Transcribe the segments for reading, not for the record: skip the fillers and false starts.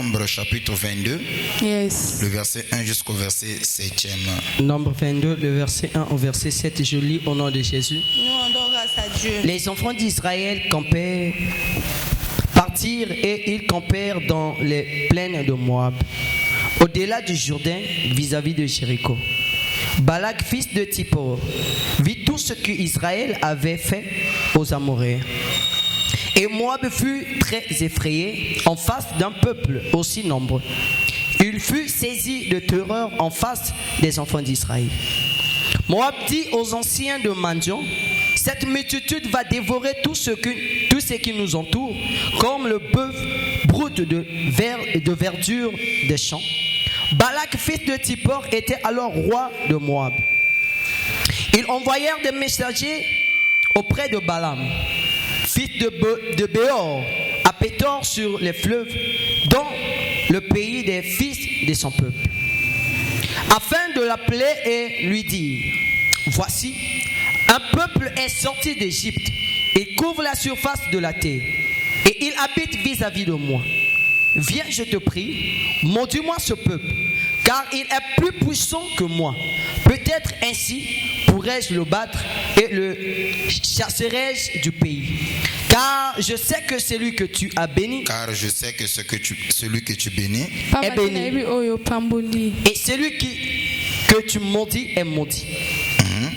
Nombre chapitre 22, Yes. le verset 1 jusqu'au verset 7. Nombre 22, le verset 1 au verset 7, je lis au nom de Jésus. Nous rendons grâce à Dieu. Les enfants d'Israël partirent et ils campèrent dans les plaines de Moab, au-delà du Jourdain, vis-à-vis de Jéricho. Balak, fils de Zippor, vit tout ce qu'Israël avait fait aux Amoréens. Et Moab fut très effrayé en face d'un peuple aussi nombreux. Il fut saisi de terreur en face des enfants d'Israël. Moab dit aux anciens de Madian: cette multitude va dévorer tout ce qui nous entoure, comme le bœuf brute de verdure des champs. Balak, fils de Zippor, était alors roi de Moab. Ils envoyèrent des messagers auprès de Balaam, fils de Béor, à Pétor sur les fleuves, dans le pays des fils de son peuple, afin de l'appeler et lui dire: voici, un peuple est sorti d'Égypte, il couvre la surface de la terre, et il habite vis-à-vis de moi. Viens, je te prie, maudis-moi ce peuple, car il est plus puissant que moi. Peut-être ainsi pourrais-je le battre et le chasserai-je du pays. Car je sais que celui que tu as béni, celui que tu bénis est béni, et celui que tu maudis est maudit.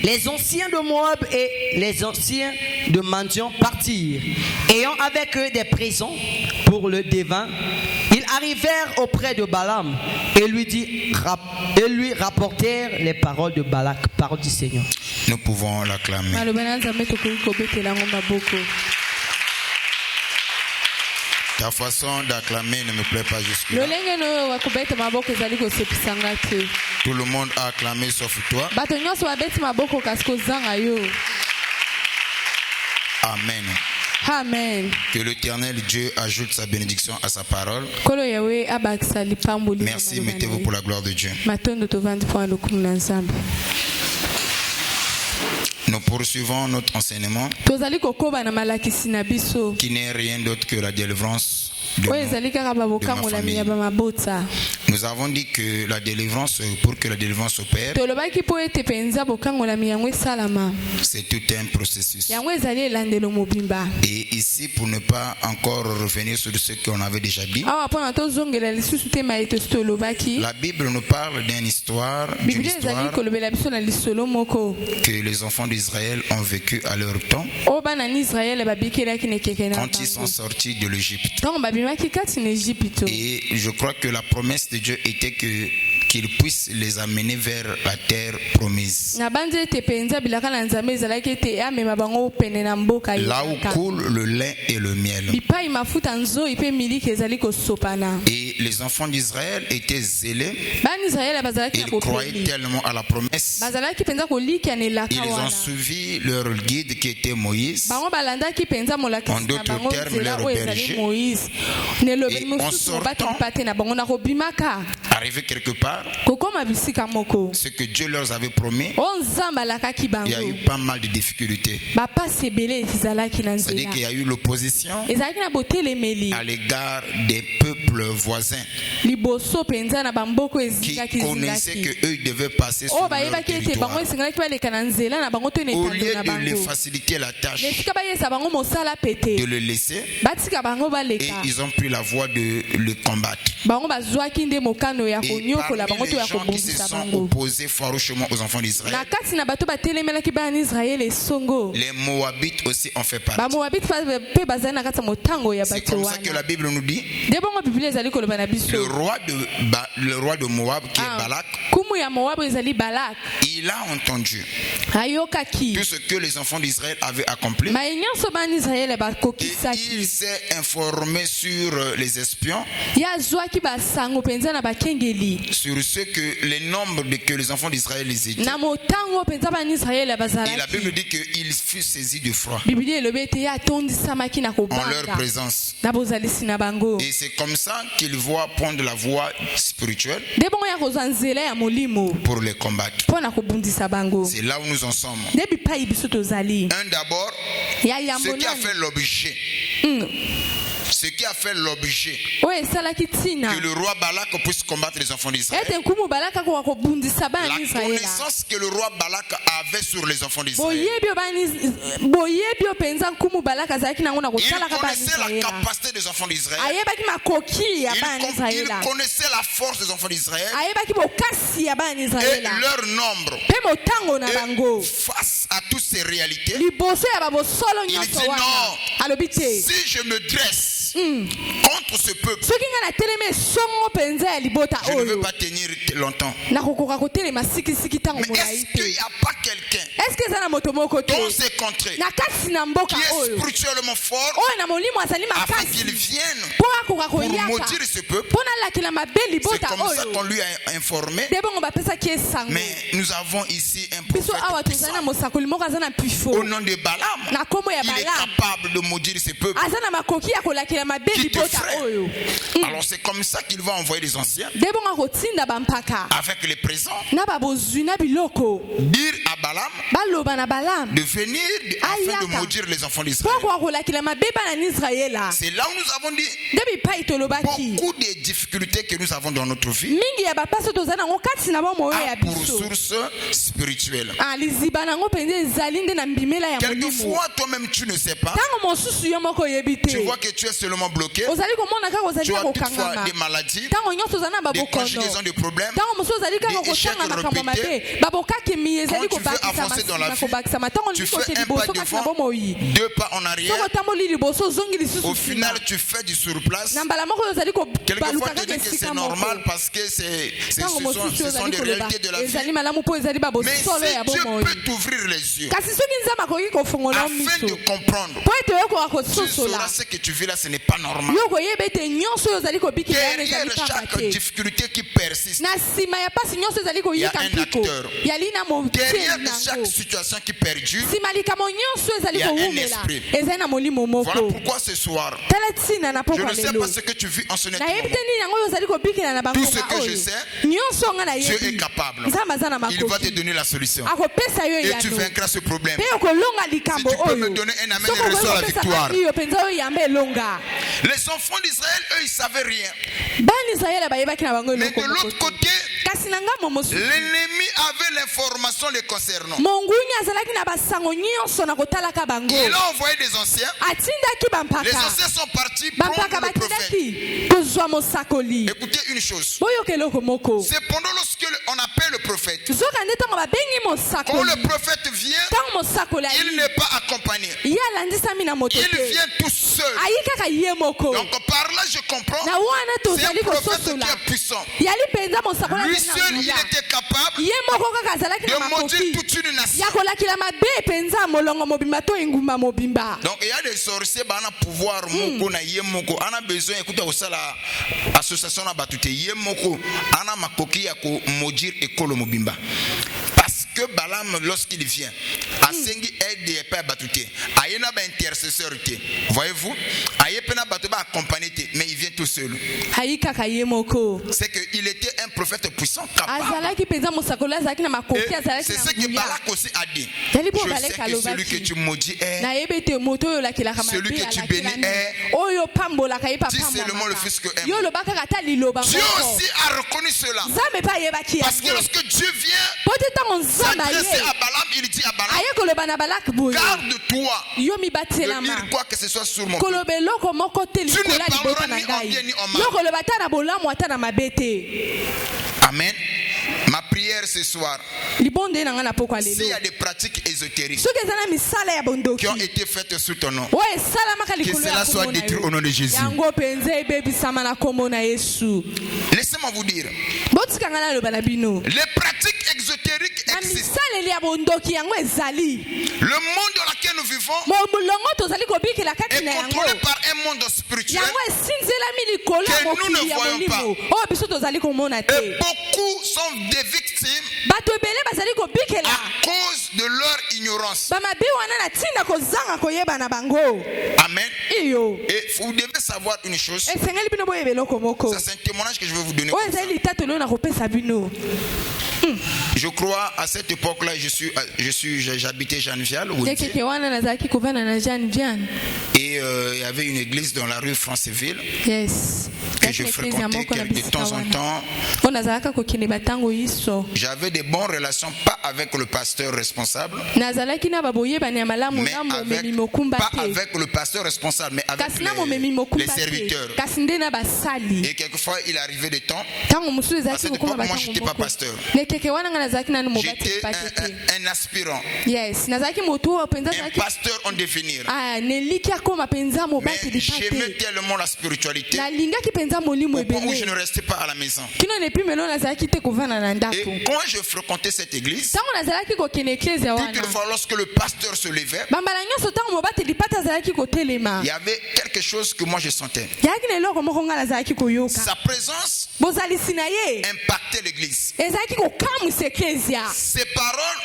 Les anciens de Moab et les anciens de Madian partirent, ayant avec eux des présents pour le devin. Ils arrivèrent auprès de Balaam et lui rapportèrent les paroles de Balak, paroles du Seigneur. Nous pouvons l'acclamer. Ta façon d'acclamer ne me plaît pas jusque-là. Tout le monde a acclamé sauf toi. Amen. Amen. Que l'Éternel Dieu ajoute sa bénédiction à sa parole. Merci, mettez-vous pour la gloire de Dieu. Nous poursuivons notre enseignement qui n'est rien d'autre que la délivrance de ma famille. Nous avons dit que la délivrance, pour que la délivrance opère, c'est tout un processus. Et ici, pour ne pas encore revenir sur ce qu'on avait déjà dit, la Bible nous parle d'une histoire que les enfants d'Israël ont vécu à leur temps quand ils sont sortis de l'Égypte. Et je crois que la promesse de Dieu était qu'il puisse les amener vers la terre promise. Là où coule le lait et le miel. Et les enfants d'Israël étaient zélés. Ils croyaient tellement à la promesse. Ils ont suivi leur guide qui était Moïse. En d'autres termes, leur berger. Et en sortant, arrivé quelque part, ce que Dieu leur avait promis, il y a eu pas mal de difficultés. C'est-à-dire qu'il y a eu l'opposition à l'égard des peuples voisins qui connaissaient qu'eux devaient passer sur leur territoire. Au lieu de les faciliter la tâche, de le laisser, et ils ont pris la voie de le combattre. Et parmi les gens qui se sont opposés farouchement aux enfants d'Israël, les Moabites aussi ont fait partie. C'est comme ça que la Bible nous dit. Le roi de Moab, qui est Balak, il a entendu tout ce que les enfants d'Israël avaient accompli. Et il s'est informé sur les espions, sur ce que les nombres que les enfants d'Israël les étaient. Et la Bible dit qu'il fut saisi de froid en leur présence. Et c'est comme ça qu'il voit prendre la voie spirituelle pour les combattre. C'est là où nous en sommes. Un d'abord, ce qui a fait l'objet. Ce qui a fait l'objet que le roi Balak puisse combattre les enfants d'Israël. La connaissance que le roi Balak avait sur les enfants d'Israël. Il connaissait la capacité des enfants d'Israël. Il connaissait la force des enfants d'Israël et leur nombre. Et face à toutes ces réalités, il dit non, si je me dresse contre ce peuple, je ne veux pas tenir longtemps. Mais est-ce qu'il n'y a pas quelqu'un dans ces contrées qui est spirituellement fort afin qu'il vienne pour maudire ce peuple? C'est comme ça qu'on lui a informé. Mais nous avons ici un prophète puissant. Au nom de Balaam, il est capable de maudire ce peuple qui te freine. Alors c'est comme ça qu'il va envoyer les anciens avec les présents, dire à Balaam de venir afin de maudire les enfants d'Israël. C'est là où nous avons dit beaucoup de difficultés que nous avons dans notre vie a pour source spirituelle. Quelquefois toi-même tu ne sais pas. Tu vois que tu es seulement bloqué. Tu as toutefois des maladies, des conjugaisons de problèmes, des échecs répétés. Quand tu veux avancer dans la vie, tu fais un pas devant, 2 pas en arrière. Au final, tu fais du surplace. Quelquefois, tu dis que c'est normal parce que ce sont des réalités de la vie. Mais si Dieu peut t'ouvrir les yeux afin de comprendre, tu sauras ce que tu vis là, ce n'est pas normal. Derrière chaque difficulté qui persiste, il y a un acteur. Derrière chaque situation qui perdure, il y a un esprit. Voilà pourquoi ce soir, je ne sais pas ce que tu vis en ce moment. Tout ce que je sais, Dieu est capable. Il va te donner la solution. Et tu vaincras ce problème. Si tu peux me donner un amen et reçois la victoire. Les enfants d'Israël, eux, ils ne savaient rien. Mais de l'autre côté, l'ennemi avait l'information les concernant. Il a envoyé des anciens. Les anciens sont partis prendre le prophète. Écoutez une chose. Cependant, lorsque on appelle le prophète, quand le prophète vient, il n'est pas accompagné. Il vient tout seul. Donc par là, je comprends. C'est un prophète qui est puissant. Lui seul, il était capable de maudire toute une nation. Donc il y a des sorciers qui ont pouvoir. On a besoin d'écouter l'association de Batute. Parce que Balaam, lorsqu'il vient, à Sengi aide et pas Batute. Ayena ba intercesseur. Voyez-vous? Ayepena Batute ba accompagné, mais il vient tout seul. C'est qu'il était un prophète puissant, capable. C'est ce que Balak aussi a dit. Je sais que celui que tu maudis est, celui que tu bénis est, si seulement le fils que aime. Dieu aussi a reconnu cela. Parce que lorsque Dieu vient s'adresser à Balaam, il dit à Balaam, garde-toi de dire quoi que ce soit sur mon peuple. Tu ne parleras ni en bien ni en mal. Amen. Ma prière ce soir, s'il y a des pratiques ésotériques qui ont été faites sous ton nom, que cela soit détruit au nom de Jésus. Laissez-moi vous dire, les pratiques exotériques existent. Le monde dans lequel nous vivons est contrôlé par un monde spirituel que nous ne voyons pas. Et beaucoup sont des victimes à cause de leur ignorance. Amen. Et vous devez savoir une chose. Ça, c'est un témoignage que je vais vous donner. Je crois à cette époque-là, j'habitais Jeannevial. Et il y avait une église dans la rue Franceville. Yes. Que je fréquentais de temps en temps. J'avais des bonnes relations, pas avec le pasteur responsable, mais pas avec le pasteur responsable, mais avec les serviteurs. Et quelquefois, il arrivait des temps. À cette époque, moi, je n'étais pas pasteur. J'étais un aspirant. Yes. Un pasteur en devenir. Mais j'aimais tellement la spiritualité au point où je ne restais pas à la maison. Et quand je fréquentais cette église, toutefois lorsque le pasteur se levait, il y avait quelque chose que moi je sentais. Sa présence impactait l'église. Ses paroles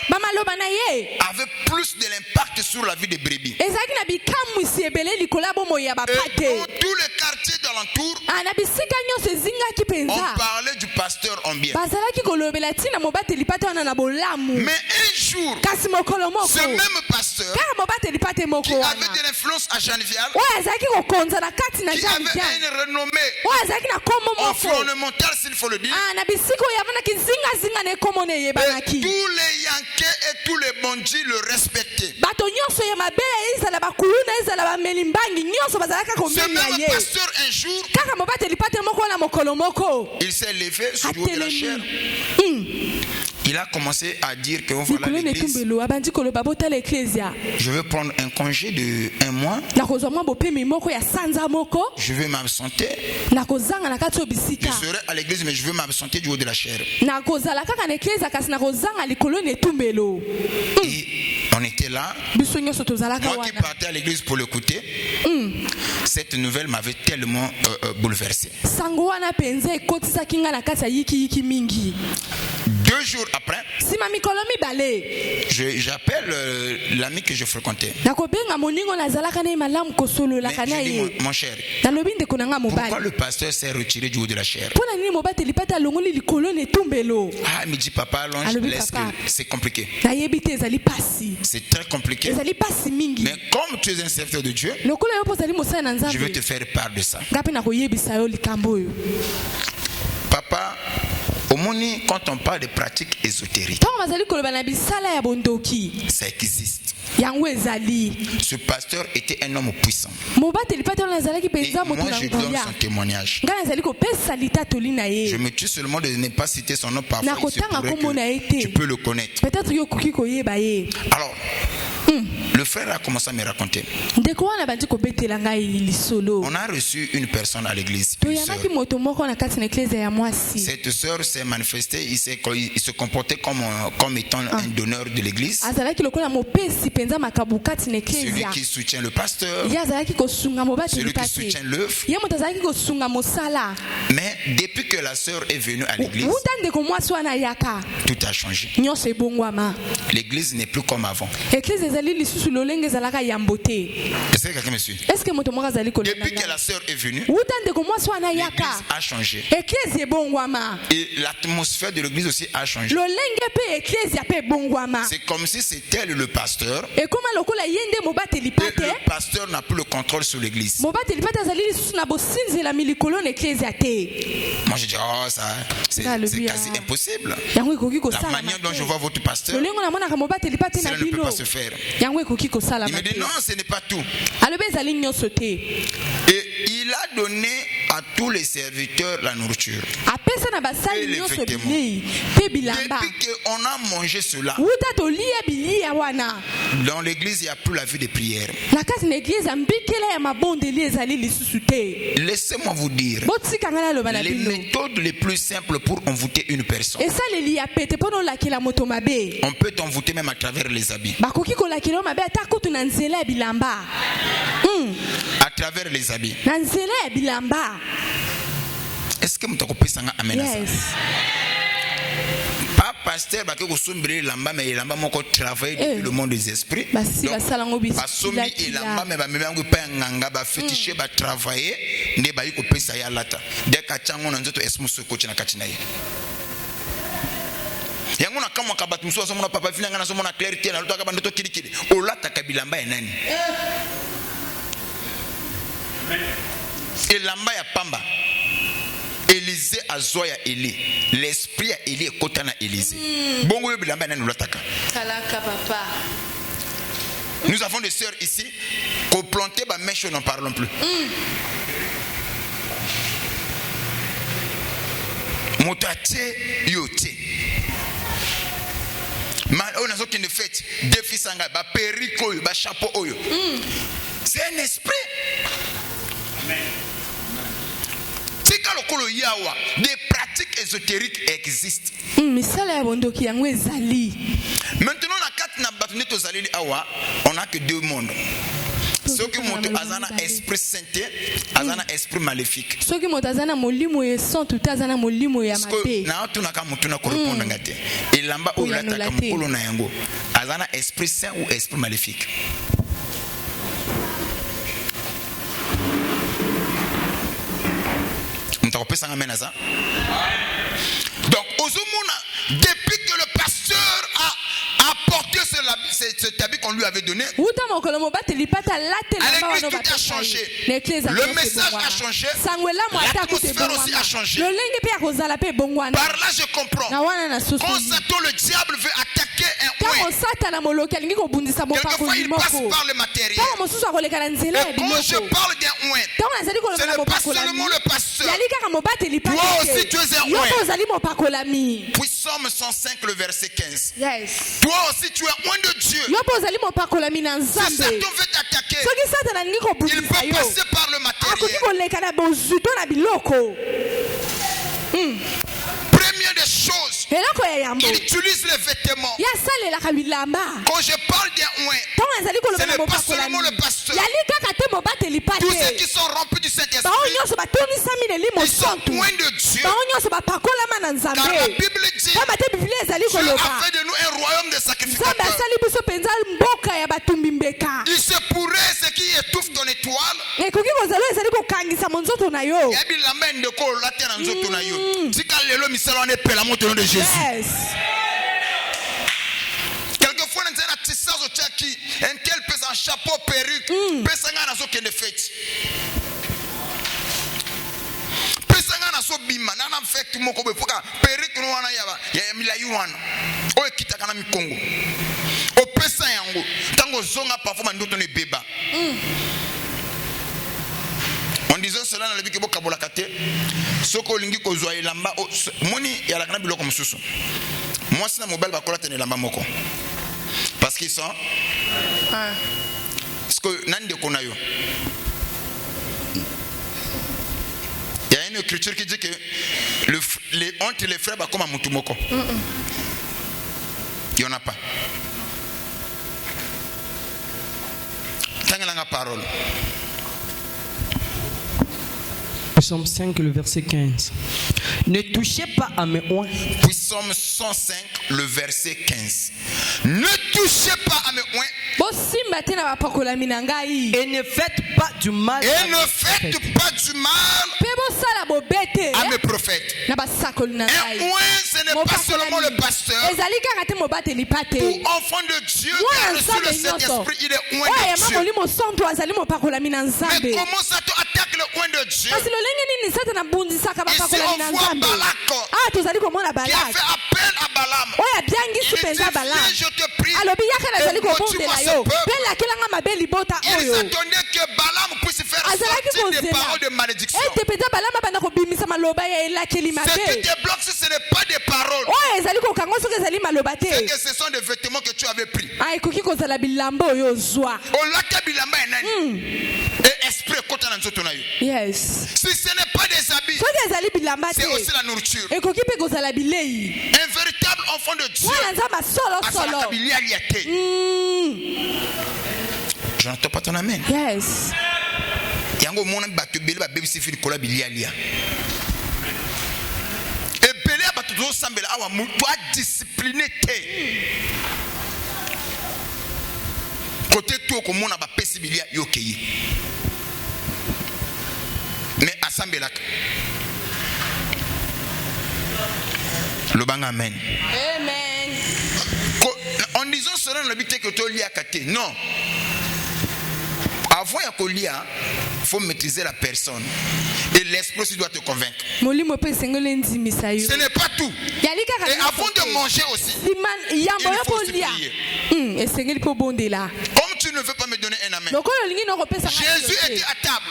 avaient plus de l'impact sur la vie des brebis. Et dans tous les quartiers d'alentour, on parlait du pasteur en bien. Mais un jour, ce même pasteur qui avait de l'influence à Jeannevial, qui avait une renommée environnementale, s'il faut le dire, et tous les Yankais et tous les bandits le respectaient. Ce même pasteur un jour, il s'est levé sur le haut de la chair. Il a commencé à dire que voilà l'église. Je veux prendre un congé de 1 mois. Je veux m'absenter. Je serai à l'église, mais je veux m'absenter du haut de la chair. Et on était là. Moi qui partais à l'église pour l'écouter. Cette nouvelle m'avait tellement bouleversé. 2 jours après, j'appelle l'ami que je fréquentais. Mais je dis, mon cher, pourquoi le pasteur s'est retiré du haut de la chair? Ah, il me dit, papa, allonge, laisse que c'est compliqué. C'est très compliqué. Mais comme tu es un serviteur de Dieu, je vais te faire part de ça. Papa, au Moni, quand on parle de pratiques ésotériques, ça existe. Ce pasteur était un homme puissant. Et moi, je donne son témoignage. Je me tue seulement de ne pas citer son nom parfois. Il se pourrait que tu peux le connaître. Alors, le frère a commencé à me raconter. On a reçu une personne à l'église. Cette sœur s'est manifestée, il se comportait comme étant un donneur de l'église. Celui qui soutient le pasteur, celui qui soutient l'œuvre. Mais depuis que la sœur est venue à l'église, tout a changé. L'église n'est plus comme avant. Est-ce que quelqu'un me suit? Depuis que la sœur est venue, l'église a changé. Et l'atmosphère de l'église aussi a changé. C'est comme si c'était le pasteur. Et le pasteur n'a plus le contrôle sur l'église. Moi je dis, oh, ça, c'est quasi impossible. La manière dont je vois votre pasteur, cela ne peut pas se faire. Il me dit, non, ce n'est pas tout. Et il a donné à tous les serviteurs la nourriture. Et les vêtements. Depuis qu'on a mangé cela, dans l'église, il n'y a plus la vie de prière. Laissez-moi vous dire, les méthodes les plus simples pour envoûter une personne. On peut t'envoûter même à travers les habits. À travers les habits. Est-ce que vous avez amen? Pas pasteur parce que vous sombrez lamba mais lamba moko travaille depuis le monde des esprits. Donc pasombi et lamba mais même pas nganga ba féticher ba travailler ne ba yiko pesa ya lata. Dès ka chango na nzoto esmuso ko china kachina ye. yango na kamwa kabatu muso so mona papa finanga na so mona clarité na lutaka bandoto kilikili olata kabilamba ya nani elamba ya pamba Élisée azoya Élie l'esprit à Élie ekota na Élisée bongo yo bilamba nani olataka kalaka papa. Nous avons des sœurs ici qu'on plantait ba mèche n'en parlons plus. Motate yote. Mal on a zo qui ne fait défi sanga ba periko ba chapeau oyo. C'est un esprit. Amen. Tika lokolo yawa des pratiques ésotériques existent. Misala ya bondoki yango ezali. Maintenant la carte na batune to zaleli awa, on a que deux mondes. Ceux qui montent azana esprit sainté, azana esprit maléfique. Ceux qui montent azana molimo ye sont tout azana molimo ya mabe. Na tu na ka mutu na correspondre ngate. Elamba o la taka mukolo na yango. Azana esprit saint ou esprit maléfique. Donc, depuis que le pasteur a apporté cet habit qu'on lui avait donné, à l'église tout a changé. Le message a changé. L'atmosphère aussi a changé. Par là, je comprends. Quand Satan, le diable, veut attaquer un oint, quelquefois il passe par le matériel. Et quand je parle d'un oint, ce n'est pas seulement le pasteur. Toi aussi tu es un oint. Puis Psaume 105 le verset 15. Yes. Toi aussi tu es oint de Dieu. Si Satan veut t'attaquer, il peut passer par le matériel. Première des choses, il utilise les vêtements. Quand je parle d'un oint, ce n'est pas seulement le pasteur. Tous ceux qui sont remplis du Saint-Esprit, ils sont oints de Dieu. Car la Bible dit, Dieu a fait de nous un royaume de sacrificateurs. Il se pourrait ce qui étouffe ton étoile. Yes. Quelquefois, un tel pèse un chapeau, perruque, pèse un asso qui ne fait. Pèse un asso bima, n'a fait tout mon cobe, perruque no wana yaba, ya mila yuana. O ekita kana mi Congo. O pèse un yango, tango zonga parfois mandoto ne beba. En disant cela dans le bible que boka bolakate soko lingi ko zwa elamba moni ya la kana biloko mususu moi sina mobile bakola tene lamba moko parce qu'ils sont parce que nande kona yo il y a une écriture qui dit que entre les frères comme mutu moko il y en a pas tangala nga parole. Psaume 5, le verset 15. Ne touchez pas à mes oints. Psaume 105, le verset 15. Ne touchez pas à mes oints. Et ne faites pas du mal. Et ne faites pas du mal à mes prophètes. Un oint, ce n'est pas seulement le pasteur. Pour enfant de Dieu, qui a reçu le Saint-Esprit, il est oint de Dieu. Mais comment Satan attaque le oint de Dieu? Ici on voit Balak qui a fait appel à Balaam. Il dit, viens, je te prie, et maudis-moi ce peuple. Il s'attendait que Balaam puisse faire sortir des paroles de malédiction. Ce qui te bloque, ce n'est pas des paroles. C'est que ce sont des vêtements que tu avais pris. Et esprit côté dans notre naïo. Yes. Si ce n'est pas des habits, c'est aussi la nourriture. Un véritable enfant de Dieu. Je n'entends pas ton amen. Yes. Yango mona batu beli ba baby sifili kola bilialia. Et beli abatu do sambela awa mutu a discipliné te. Côté tout comme mona ba pesi bilia yokeyi. Mais assemblée le bang amen. Amen. En disant cela, on habite que tu lis à côté. Non. Avant il faut maîtriser la personne. Et l'esprit aussi doit te convaincre. Ce n'est pas tout. Et avant de manger aussi, il faut aussi prier. Comme tu ne veux pas me donner un amen. Jésus était à table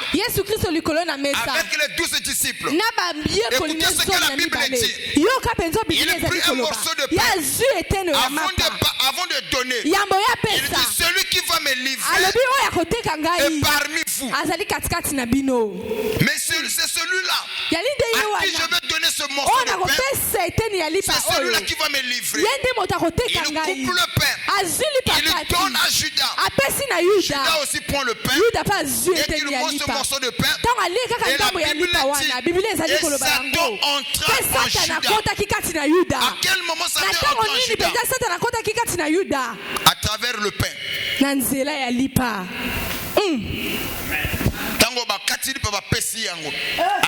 avec les 12 disciples. Écoutez ce que la Bible dit. Il prit un morceau de pain. Avant de donner, il dit celui qui va me livrer est parmi vous. Mais c'est celui-là à qui je vais donner ce morceau de pain. C'est celui-là qui va me livrer. Il nous coupe le pain. Il le donne à Judas. Judas aussi prend le pain et il nous montre ce morceau de pain. Et la Bible dit, et Satan entra en Judas. À quel moment Satan entra en Judas? À travers le pain. Tango ba katili pa ba pesi yango.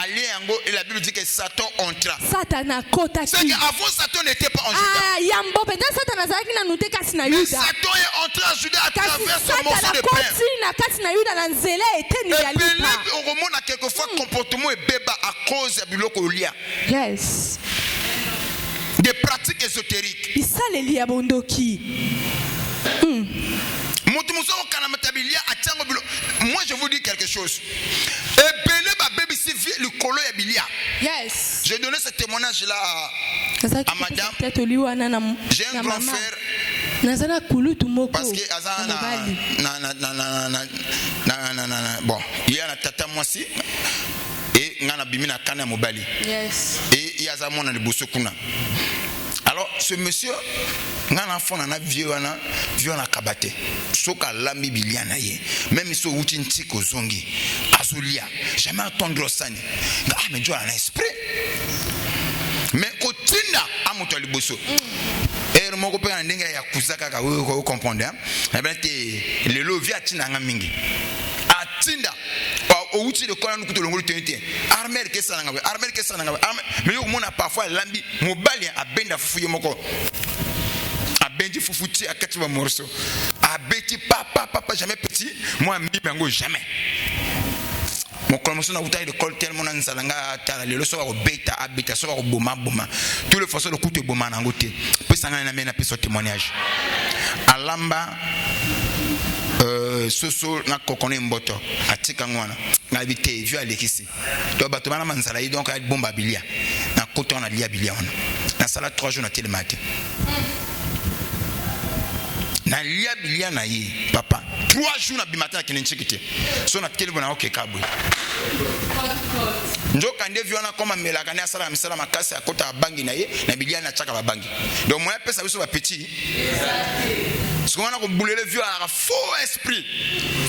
Allez yango et la Bible dit que Satan entra. C'est que avant Satan n'était pas en Judas. Mais Satan est entré en Judas à travers ce morceau de pain. Et Belé on remonte à quelquefois comportement et béba à cause de biloko lia. Yes. Des pratiques ésotériques. Moi je vous dis quelque chose. Yes. J'ai donné ce témoignage là à madame. J'ai un grand frère. Parce que bon, il y a la tata moi aussi. Et il y a la bimina kana mobali. Yes. Et il y a zamon na libosokuna. Alors ce monsieur ngana fona na vieux na kabate soka lambi biliana ye même so uti ntiko zongi azulia jamais entendre sani mais Dieu a un esprit mais kotinda amuto liboso et moko pe na ndenge ya kusaka ka ko comprendre hein le lovi atina ngamingi atinda au outil de quoi nous coûte le ngolo tenite armel que ça nga armel que ça nga mais yo mona parfois lambi mobali a benda fufuye moko a bendi fufuti a kati ba morceau a beti papa jamais petit moi mi bango jamais mon commençons na outai de col tellement na nzalanga tala le so ba beta abeta so ba boma tous les façons le coup de boma na ngote pe sanga na mena pe so témoignage alamba soso na kokone mboto atika ngwana na bité vu alekisi to bato bana manzala yi donc a bomba bilia na koto na lia bilia on na sala 3 jours na télématé na lia bilia na yi papa 3 jours na bimata kinenchikite so na télé bona OK kabwe njoka ndevi wana koma melaka na sala misala makasi akota bangi na ye na bilia na chaka ba bangi donc moi pesa biso ba petit ce qu'on a boulé vieux à faux esprit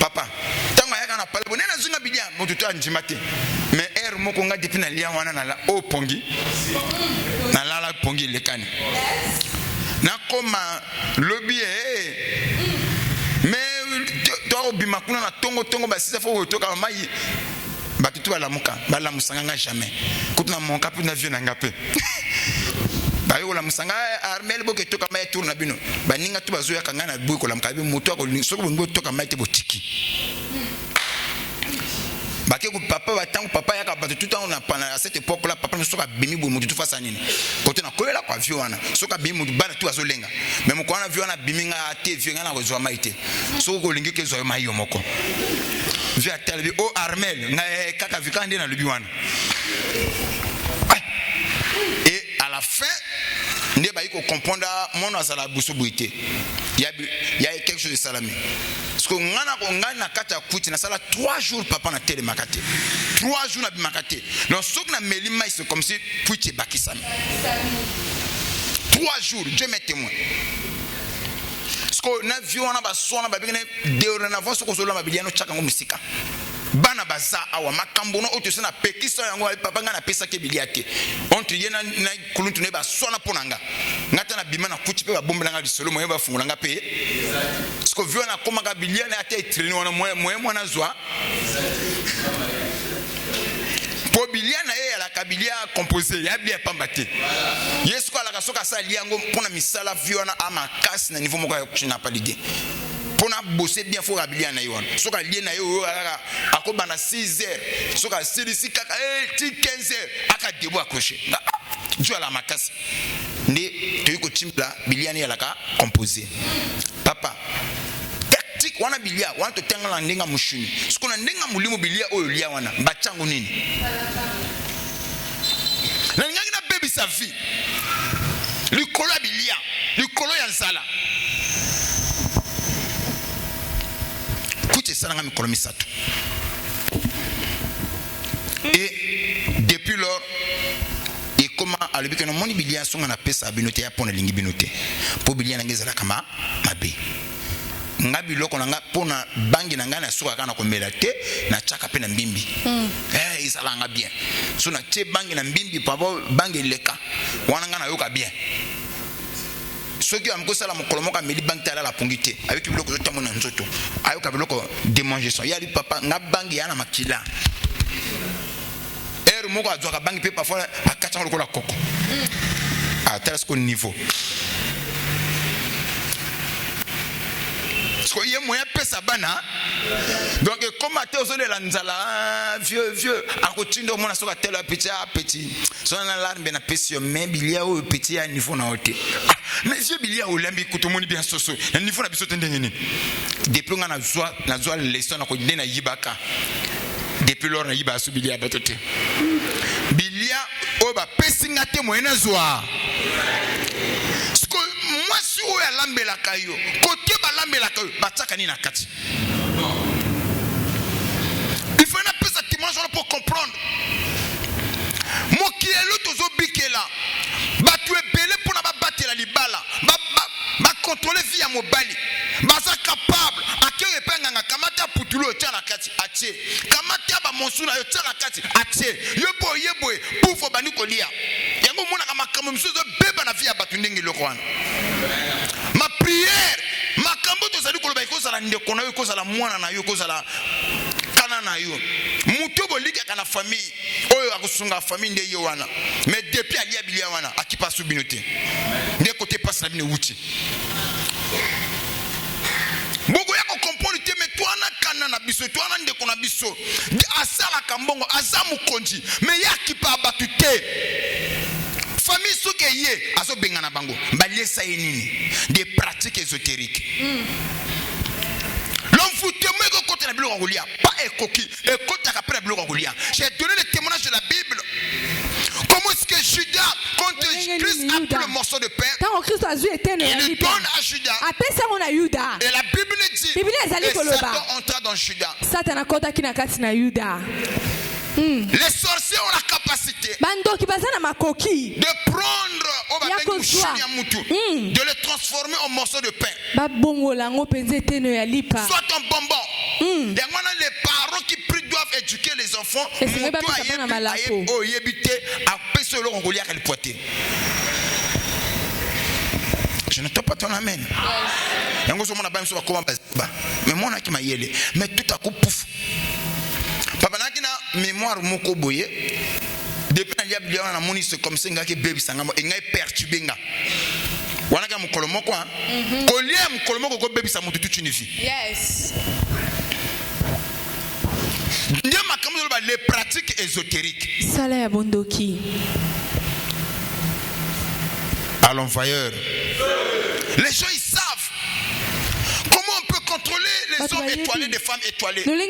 papa tango yaka na pale bonena zunga bidia motuto anjimate mais er moko nga depuis na lia wana na la o pongi na la pongi lekani na koma lobby mais to bimakuna na tongo basisa fo toka mai batutu bala musanga jamais kutuna monka pu na vieux na ngape bayo la musanga armel boke toka mai tour na bino baninga tu bazoya kanga na buko la mkabi moto ko soko ngo toka mai te botiki bake ko papa batango papa yaka batu tout temps on a pendant à cette époque là papa ne soka bimi bo mutu face nini côté na kolela kwa vieux wana soka bimi mutu bana tu azolenga mais mo ko na vieux na biminga te vieux na ko zo mai te soko ko lingi ke zo mai yo moko vieux atalbi o armel nga kaka vikande na lubi wana et à la fin ne ba yiko comprendre mon azala busubuité il y a quelque chose de salami parce que ngana kata kuti na sala 3 jours papa na télé makate 3 jours na bimakate donc ce que na melima c'est comme si kuti bakisami 3 jours Dieu m'est témoin parce que na vieux on a ba sona ba bigene de na avance ko zola mabiliano chaka ngo musika bana baza awa makambo no oto na pekisa yango papa nga na pesa ke biliate onto yena na kuluntu ne ba sona ponanga ngata na bima na kuti pe ba bombela nga disolo moye ba fungula nga pe sko vio na koma ga biliane ate itreni wana moye mwana zwa po biliana e ala Bilia composé, ya Bilia pambate. Yesu kwa la kasoka sa liango pona misala viona ama kasi na niveau moko ya n'a pas l'idée. Pona bosser bien faut Bilia na yo. Soka lié na yo akoba na 6h. Soka silisi kaka 15h aka debo accroché. Dieu à la makasi. Né tu ko timbla Bilia ni alaka composé. Papa wana bilia wana to tengala ndenga mushuni sikona ndenga mulimo bilia oyo lia wana bachango nini na ngangi na baby sa vie likolo bilia likolo ya nzala kuti sana ngami mikolo misato et depuis lors et comment alobi que no moni bilia songa na pesa binote ya pona lingi binote po bilia ngezala kama mabe ngabi loko nanga pona bangi nanga na suka kana komela te na chaka pe na mbimbi isala nga bien so na che bangi na mbimbi papa bangi leka wana nga na yoka bien soki amkosala mokolo moka meli bangi tala la pungite avec biloko to tamona nzoto ayoka biloko démangeation yali papa nga bangi yana makila moko azwaka bangi pe parfois akatanga lokola koko tel ce niveau. Parce qu'il y a moyen de faire bana. Donc, comme tu as de la nzala, vieux, à côté de mon asso, tel petit. Son alarme, ben, petit, mais il y a un petit à niveau na hauteur. Mais je il y a au lambi, tout le monde bien soso. Le niveau na biso tendengeni. Depuis qu'on a zoa leçon na kodine na yibaka. Depuis lors na yiba subilia batote. Bilia oba pesinga te moyena zoa. Moi si o ya lambela kayo, côté ba lambela kayo, bataka ni na kati. Il faut une petite dimension pour comprendre. Mo kielo tozo bikela. Ba tu ebele pour na ba batela libala. Ba contrôler via mobali. Ba za capable akere penganga kamata putulo tala kati atie. Kamata ba monsuna yo tala kati atie. Yebo pour bani kolia. Yango mona kama kama msuzo beba na via batu ndenge lokwana. Ma prière makambo tozali koloba ikozala ndeko na yo ikozala mwana na yo ikozala kana na yo mutu bolika kana famille oyo akusunga famille nde yo wana mais depuis alia bilia wana akipa subinote nde côté passe na bine wuti boko yako comprendre te mais toi na kana na biso toi na ndeko na biso asala kambongo azamu konji mais yakipa abatu te famille soke yé aso bengana bango balie sa nini des pratiques ésotériques l'homme vous témoigne que côté la Bible Golia pas écoquille et côté après la Bible Golia j'ai donné le témoignage de la Bible comment est-ce que Judas quand Christ a pris le morceau de pain il le donne à Judas et la Bible dit et Satan entra dans Judas. Les sorciers ont la capacité de prendre de le transformer en morceau de pain. Soit en bonbon. Les parents qui doivent éduquer les enfants. Je ne t'ai pas ton amen. Mais moi, mais tout à coup, pouf. Papa nakina mémoire moko boye depuis na liablia na moni c'est comme ça ngaki baby sangamo e ngai perturber nga wana ka mukolo moko ko lia mukolo moko ko baby sa mutu tu nifi yes ndia makambo ba les pratiques ésotériques sala ya bondoki à l'envoyeur les gens ils savent comment on peut contrôler les hommes étoilés des femmes étoilées. Même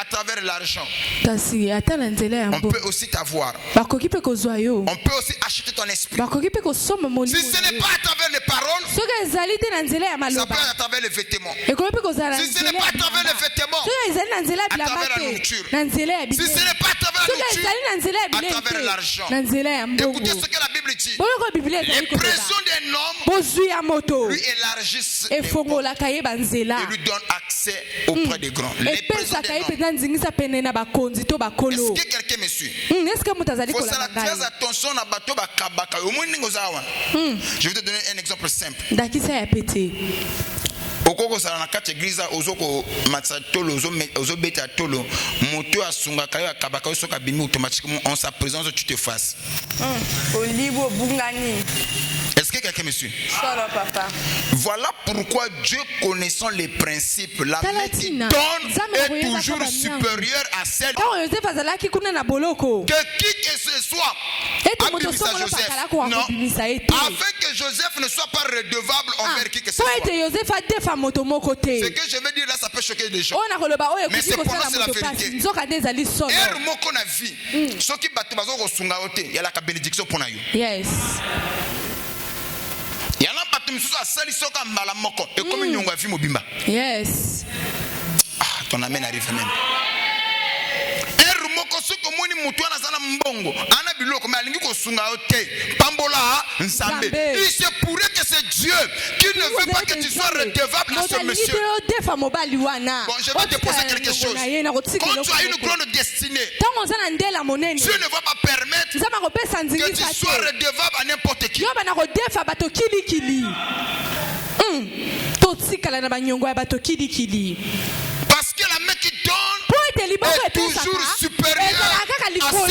à travers l'argent. On peut aussi t'avoir. On peut aussi acheter ton esprit. Si ce n'est pas à travers les paroles, ça peut être à travers les vêtements. Si ce n'est pas à travers les vêtements, à travers la nourriture. Si ce n'est pas à travers la nourriture, à travers l'argent. Écoutez ce que la Bible dit. Les présents d'un homme lui élargissent les voies et lui donnent accès auprès des grands. Les présents d'un homme. Est-ce que quelqu'un me suit? Il faut faire très attention à bateau bakabaka. Je vais te donner un exemple simple. okoko sala na kati église ozoko matsatolo ozo beta tolo moto asunga kayo akabaka osoka bimi automatiquement en sa présence tu te fasses. Olibo bungani. Est-ce que quelqu'un me suit? Papa. Voilà pourquoi Dieu, connaissant les principes, la main qui donne est toujours supérieure à celle que qui que ce soit a béni à Joseph. Non, afin que Joseph ne soit pas redevable envers qui que ce soit. Ce que je veux dire là, ça peut choquer les gens. Mais c'est pour moi, c'est la vérité. Et moko na vie, ceux qui battent bazo kosunga ote, il y a la bénédiction pour nayo. Yes. Il y a un bateau qui a sali soka mbala moko et comme nyongo a vu mobimba. Yes. Ah, ton amen arrive même. Moko soko moni mutu ana sana mbongo ana biloko mais alingi kosunga ote pambola nsambe. Il se pourrait que c'est Dieu qui ne veut pas que tu sois redevable à ce monsieur. Bon, je vais te poser quelque chose. Quand tu as une grande destinée, Dieu ne va pas permettre que tu sois redevable à n'importe qui. Parce que la main qui donne est toujours supérieure à celle qui reçoit.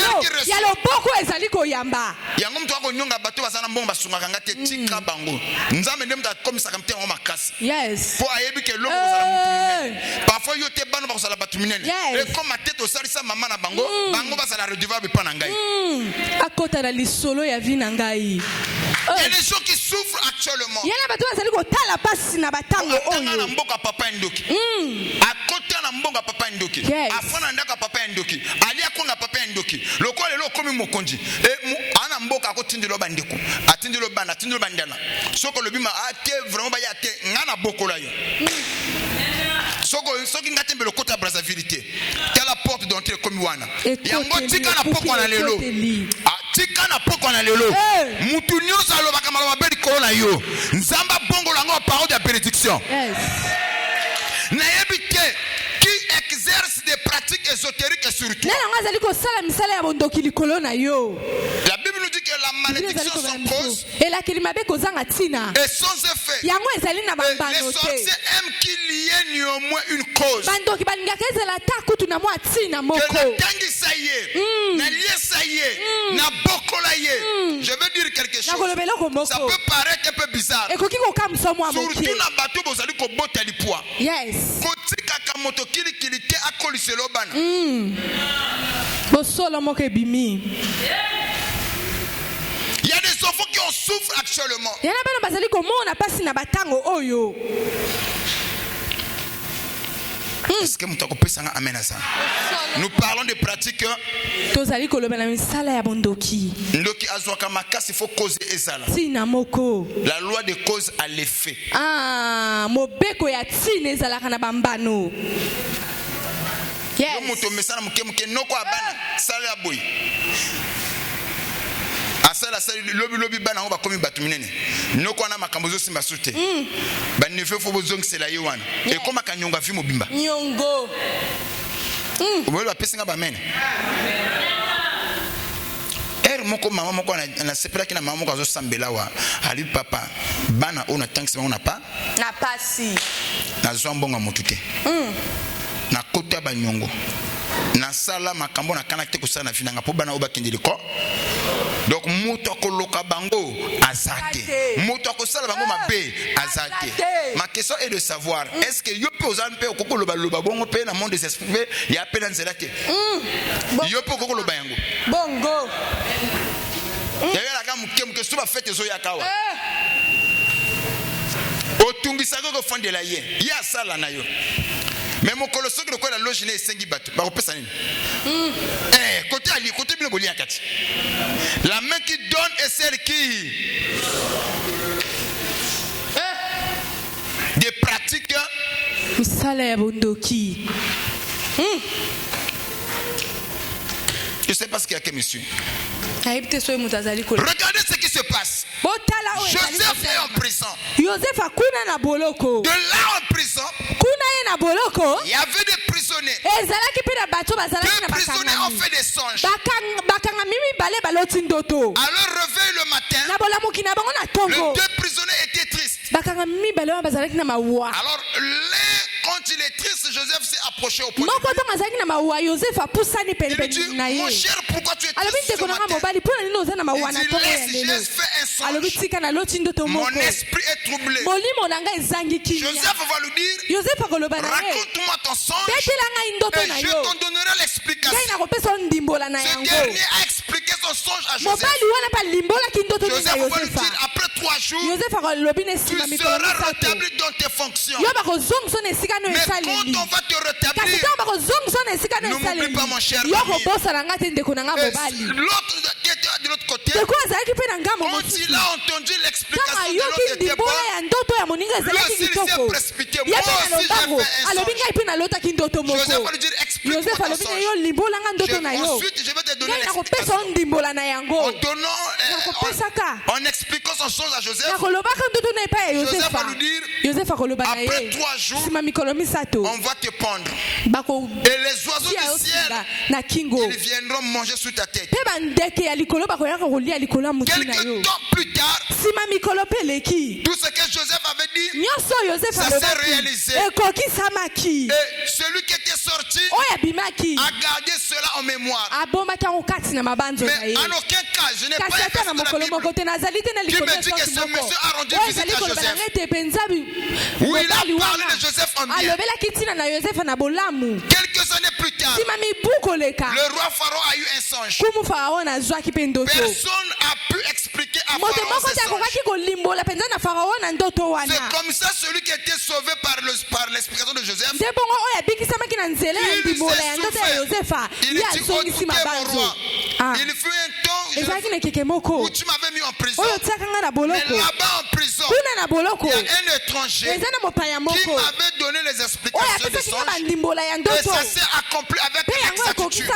Yango mtu wako nyonga bato basana mbongo basunga ngate tika bango. Nzambe ndem ta comme ça comme te on makasi. Yes. Pour ayebi ke loko basala mutu. Parfois yo te bano basala batu minene. Et comme ma tête au salisa maman na bango, bango basala redevable pa na ngai. Akota na lisolo ya vi na ngai. Il y a des gens qui souffrent actuellement. Yana bato basali ko tala pasi na batango oyo. Na mboka papa ndoki. Akota na mboka papa ndoki. Afana ndaka papa ndoki. Ali akonga papa ndoki. Loko lelo komi mokonji. Ana mboka akotindelo bandeko. Atindelo banda, atindelo bandana. Soko lobima ate vraiment ba ya te ngana bokola yo. Soko ngate mbelo kota Brazzaville. Quelle la porte d'entrée comme wana. Yango tika na poko na lelo. Tika na poko na lelo. Mutu nyonso alobaka maloba beli kolona yo. Nzamba bongo lango parole de bénédiction. Yes. Na yebite qui exerce des pratiques ésotériques sur toi. La Bible nous dit que la malédiction sans cause et sans effet. Les sorciers aiment qu'il y ait néanmoins une cause. Que tangi ça y est, na lié ça y est, na bokola y est. Je veux dire quelque chose. Ça peut paraître un peu bizarre. Surtout na bateau bozali ko bota lipwa. Yes. Kotika moto kili te akoliselo bana. Bosolo moke bimi. Il y a des enfants qui en souffrent actuellement. Yana bana bazali ko mona pasi na batango oyo. Est-ce que mutako pesanga amen à ça? Nous parlons de pratiques. Tozali ko lobela misala ya bondoki. Ndoki azwaka makasi faut cause ezala. Tina moko. La loi de cause à l'effet. Ah, mobeko ya tina ezala kana bambano. Yes. Muto mesana muke noko abana sala ya boy. Asala lobi bana on va comme batu minene. Noko na makambozo simba sute. Ba nefe fo bozong sela yewana. Et comme akanyonga fi mobimba. Nyongo. Obo ba pesinga ba men. Moko mama moko na sepela kina mama moko azo sambela wa ali papa bana ona tanks on na pas na pasi na zombonga motute na kota ba nyongo na sala makambo na kana te ko sana finanga po bana obakendeli ko donc moto akoloka bango azate moto akosala bango mabe azate. Ma question est de savoir est-ce que yo pe ozan pe okokoloba loba bongo pe na monde des esprits ya pe na nzela te yo pe okokoloba yango bongo yaya la muke suba fete zo yakawa otungisa ko fondela ye ya sala na yo. Mais mon colosso qui la loge n'est sengi batu. Ba kopesa nini? Côté ali, côté bino boli akati. La main qui donne est celle qui des pratiques misala ya bondoki. Je sais pas ce qu'il y a que monsieur. Regardez ce qui se passe. Joseph est en prison. De là en prison, il y avait des prisonniers. Deux prisonniers ont fait des songes. À leur réveil le matin, les deux prisonniers étaient tristes. quand il est triste, Joseph s'est approché au point. Il dit, mon cher, pourquoi tu es triste ce matin? Il dit, j'ai fait un songe. Mon esprit est troublé. Joseph va lui dire, raconte-moi ton songe et je t'en donnerai l'explication. Ce dernier a expliqué son songe à Joseph. Joseph va lui dire, après 3 jours, tu seras rétabli dans tes fonctions. Mais quand on va te rétablir, n'oublie pas mon cher ami. L'autre qui était de l'autre côté, quand il a entendu l'explication de l'autre était bonne, lui aussi il s'est précipité. Moi aussi j'ai fait un songe. Joseph va lui dire, explique-moi ton songe. Ensuite je vais te donner l'explication. En expliquant son songe à Joseph, Joseph va lui dire, après 3 jours, on va te pendre. Et les oiseaux du ciel, ils viendront manger sous ta tête. Quelques temps plus tard, tout ce que Joseph avait dit, ça s'est réalisé. Et celui qui était sorti a gardé cela en mémoire. Mais en aucun cas, je n'ai pas été dans la Bible qui me dit que ce monsieur a rendu visite à Joseph, où il a parlé de Joseph en bien. Quelques années plus tard, le roi Pharaon a eu un songe. Personne n'a pu expliquer à Pharaon ce songe. C'est comme ça celui qui était sauvé par l'explication de Joseph, il s'est souffert. Il dit, écoutez mon roi, il fut un temps où tu m'avais mis en prison. Mais là-bas en prison, il y a un étranger qui m'avait donné les explications du songe. Et ça s'est accompli avec l'exactitude.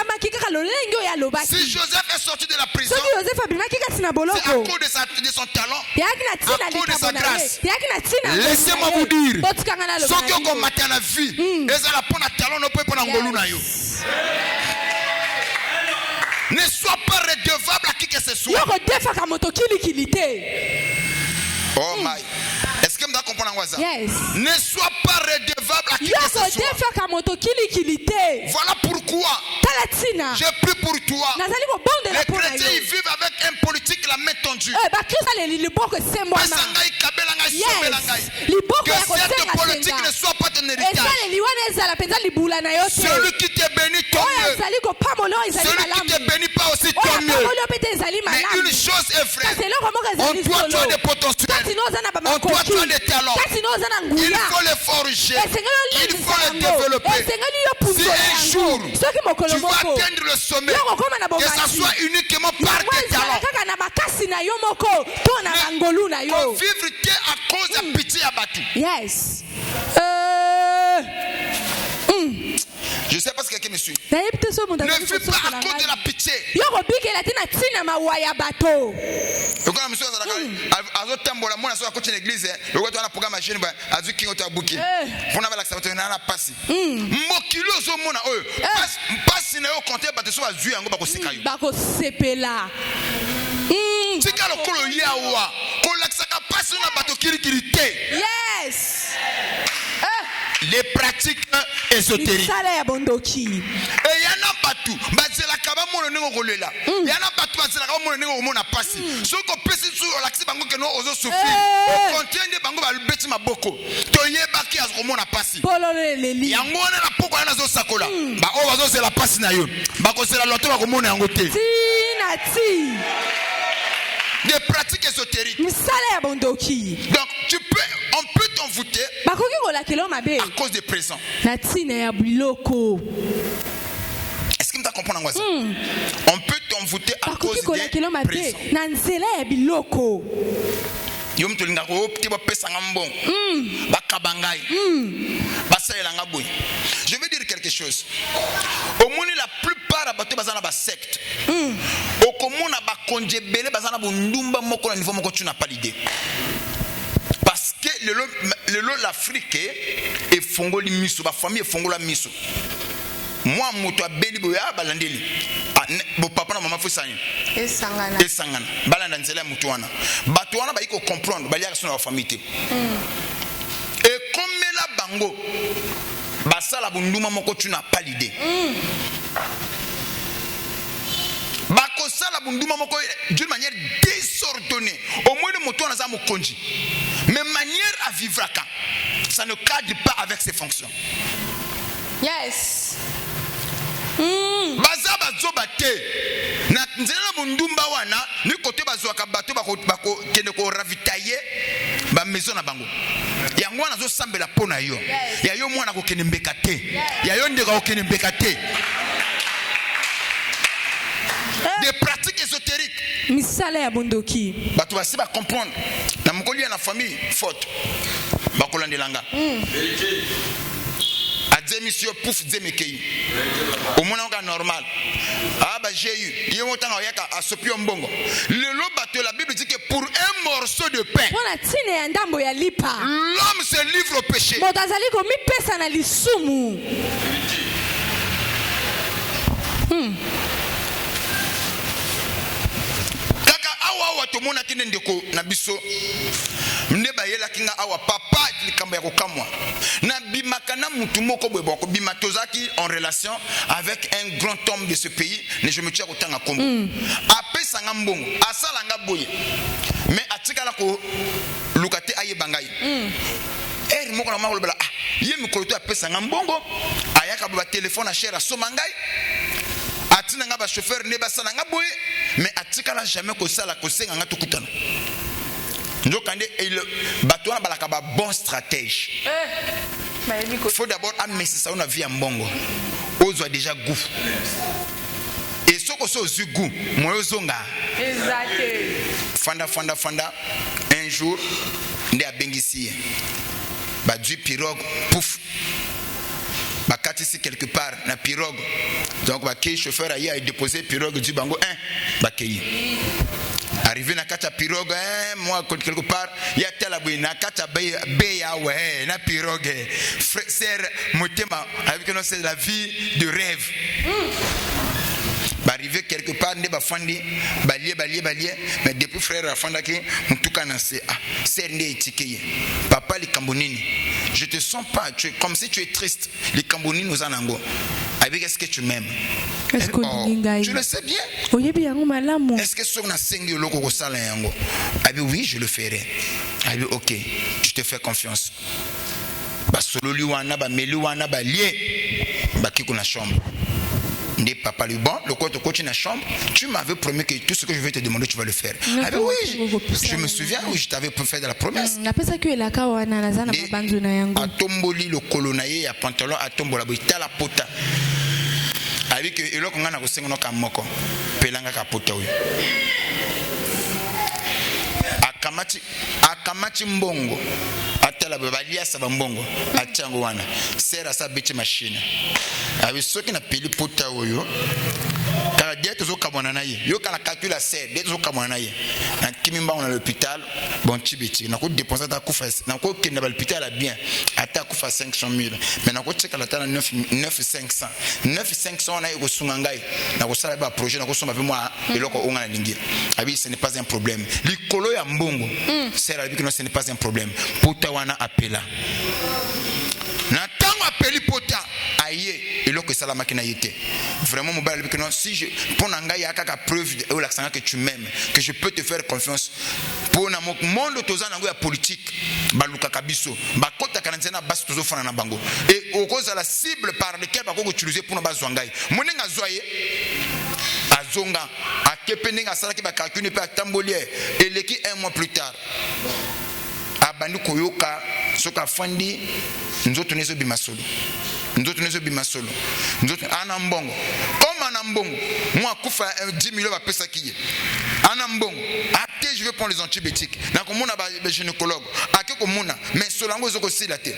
Si Joseph est sorti de la prison, c'est à cause de son talent, à cause de sa grâce. Laissez-moi vous dire, ceux qui ont combattu la vie, ils ont la talent, ne peuvent pas l'engouler. Ne sois pas redevable à qui que ce soit. Oh my. Est-ce que vous comprenez ça? Yes. Ne sois pas redevable à qui que ce soit. Voilà pourquoi j'ai pris pour toi. Les chrétiens ils vivent avec un politique la main tendue. Que cette politique ne soit pas ton héritage. Celui qui te bénit, tant mieux. Celui qui te bénit pas aussi, tant mieux. Mais une chose est vraie. En toi, tu as des potentiels. En toi, tu as des talents. Il faut les forger. Il faut les développer. Si un jour, tu vas atteindre le sommet, que ça soit uniquement par tes talents. Mais vivre à cause de pitié abattue. Yes. Je ne sais pas si quelqu'un me suit. Ne vis pas à cause de la pitié. Yes. Les pratiques ésotériques. Et il y en a partout. Il y en a partout. Ce qu'on peut se dire, c'est que nous avons souffert. Au contraire, nous avons bêti ma boko. Toye baki azromo na pasi. Yango na la poko na zo sakola. Ba o bazo c'est la pasi na yo. Ba ko c'est la loto ba ko mona yango te. Des pratiques ésotériques. Donc on peut t'envoûter à cause des présents. Est-ce que tu comprends ça? On peut t'envoûter à cause des présents. Yom tolinga ko petit ba pesa ngambon ba kabangai ba salela ngaboy. Je vais dire quelque chose. Au monde la plupart bato bazana ba secte. Au komona ba konjebele bazana bundumba moko na niveau moko tu n'as pas l'idée. Parce que l'Afrique est fongoli miso ba famille est fongola miso. Moi moto abeli boya balandeli. bo papa na maman fusani esangana balanda nzela mutu wana bato wana baiko comprendre bali action na famille te et comme la bango basala bunduma moko tuna pas l'idée bakosala bunduma moko d'une manière désordonnée au moins le moto wana za mokonji mais manière à vivre à ça ne cadre pas avec ses fonctions. Yes. Baza bazoba te na nzela bundumba wana ni côté bazwaka bato bako kende ko ravitailler ba maison na bango yango wana zo sambela pona yo ya yo mwana ko kende mbeka te ya yo ndeka ko kende mbeka te des pratiques ésotériques misala ya bondoki bato basi ba comprendre na mokoli na famille faute bakolandelanga Monsieur pouf zemekei au moins on normal ah bah j'ai eu il y a autant à sopi mbongo le lobato la Bible dit que pour un morceau de pain l'homme se livre au péché kaka awa to mona kine ndeko na biso ndeba yela kinga awa papa likambo ya kokamwa na bimakana mutu moko boye boko bimatozaki en relation avec un grand homme de ce pays ne je me tiens autant à Congo apesa ngambongo asala ngaboye mais atikala ko lukate aye bangai moko na makolo bala ye mikolo to apesa ngambongo ayaka ba téléphone à cher à somangai atina nga ba chauffeur ne basala ngaboye mais atikala jamais ko sala ko senga nga tukutana njokande il batona balaka ba bon stratège il faut d'abord amener ça on a vie en bongo ozo déjà goût et ce que so goût moyo zonga exact fanda un jour ndé a bengisi ba du pirogue pouf bakati si quelque part na pirogue donc ba ki chauffeur a déposé pirogue du bango 1 ba ki arrivé na kata pirogue moi quelque part il y a tel abou na kata beya ouais na pirogue frère motema avec nous c'est la vie de rêve arrivé quelque part ne ba fandi balier mais depuis frère afanda ki mutuka na c'est c'est ndé tikeye papa li kambonini je te sens pas tu es comme si tu es triste les kambonini nous en ango avec est-ce que tu m'aimes tu le sais bien est-ce que ce qu'on a sengi loko ko sala yango abi oui je le ferai abi OK je te fais confiance ba solo liwana ba meliwana ba lié ba ki kuna chambre Ndi papa lui bon le coach dans la chambre tu m'avais promis que tout ce que je vais te demander tu vas le faire ah ben oui je me souviens où je t'avais fait de la promesse atomboli le colonaye ya pantalon atombola boita la pota avec eloko ngana ko sengono ka moko pelanga ka pota oyo akamati mbongo atala babalia saba mbongo atango wana sera sa beti machine abi soki na peli pota oyo kala dieto zo kamona na ye yo kala calcula ser dieto zo kamona na ye na kimimba on à l'hôpital bon tibeti na ko dépenser ta kufa na ko kenda ba l'hôpital bien ata kufa 500,000 mais na ko tseka la tana 9500 na yo ko sunga ngai na ko sala ba projet na ko soma pe moi eloko onga na lingi abi ce n'est pas un problème likolo ya mbongo sera abi que ce n'est pas un problème pota wana appela na tango appeli pota aye eloko salama kina yete vraiment mon bal que non si je pour nanga ya kaka preuve ou l'accent que tu m'aimes que je peux te faire confiance pour na monde tozana ngo ya politique baluka kabiso bakota kanzena basi tozofana na bango et au cause la cible par lequel bako utiliser pour na bazwangai monenga zoye azonga akepenenga sala ki ba calculer pe atambolier eleki un mois plus tard abandi koyoka soka fandi nzoto nezo bimasolo nzoto anambongo comme anambongo moi kufa 10 millions ba pesa kiye anambongo ate je vais prendre les antibiotiques na komona ba gynécologue ake komona mais solango zoko silate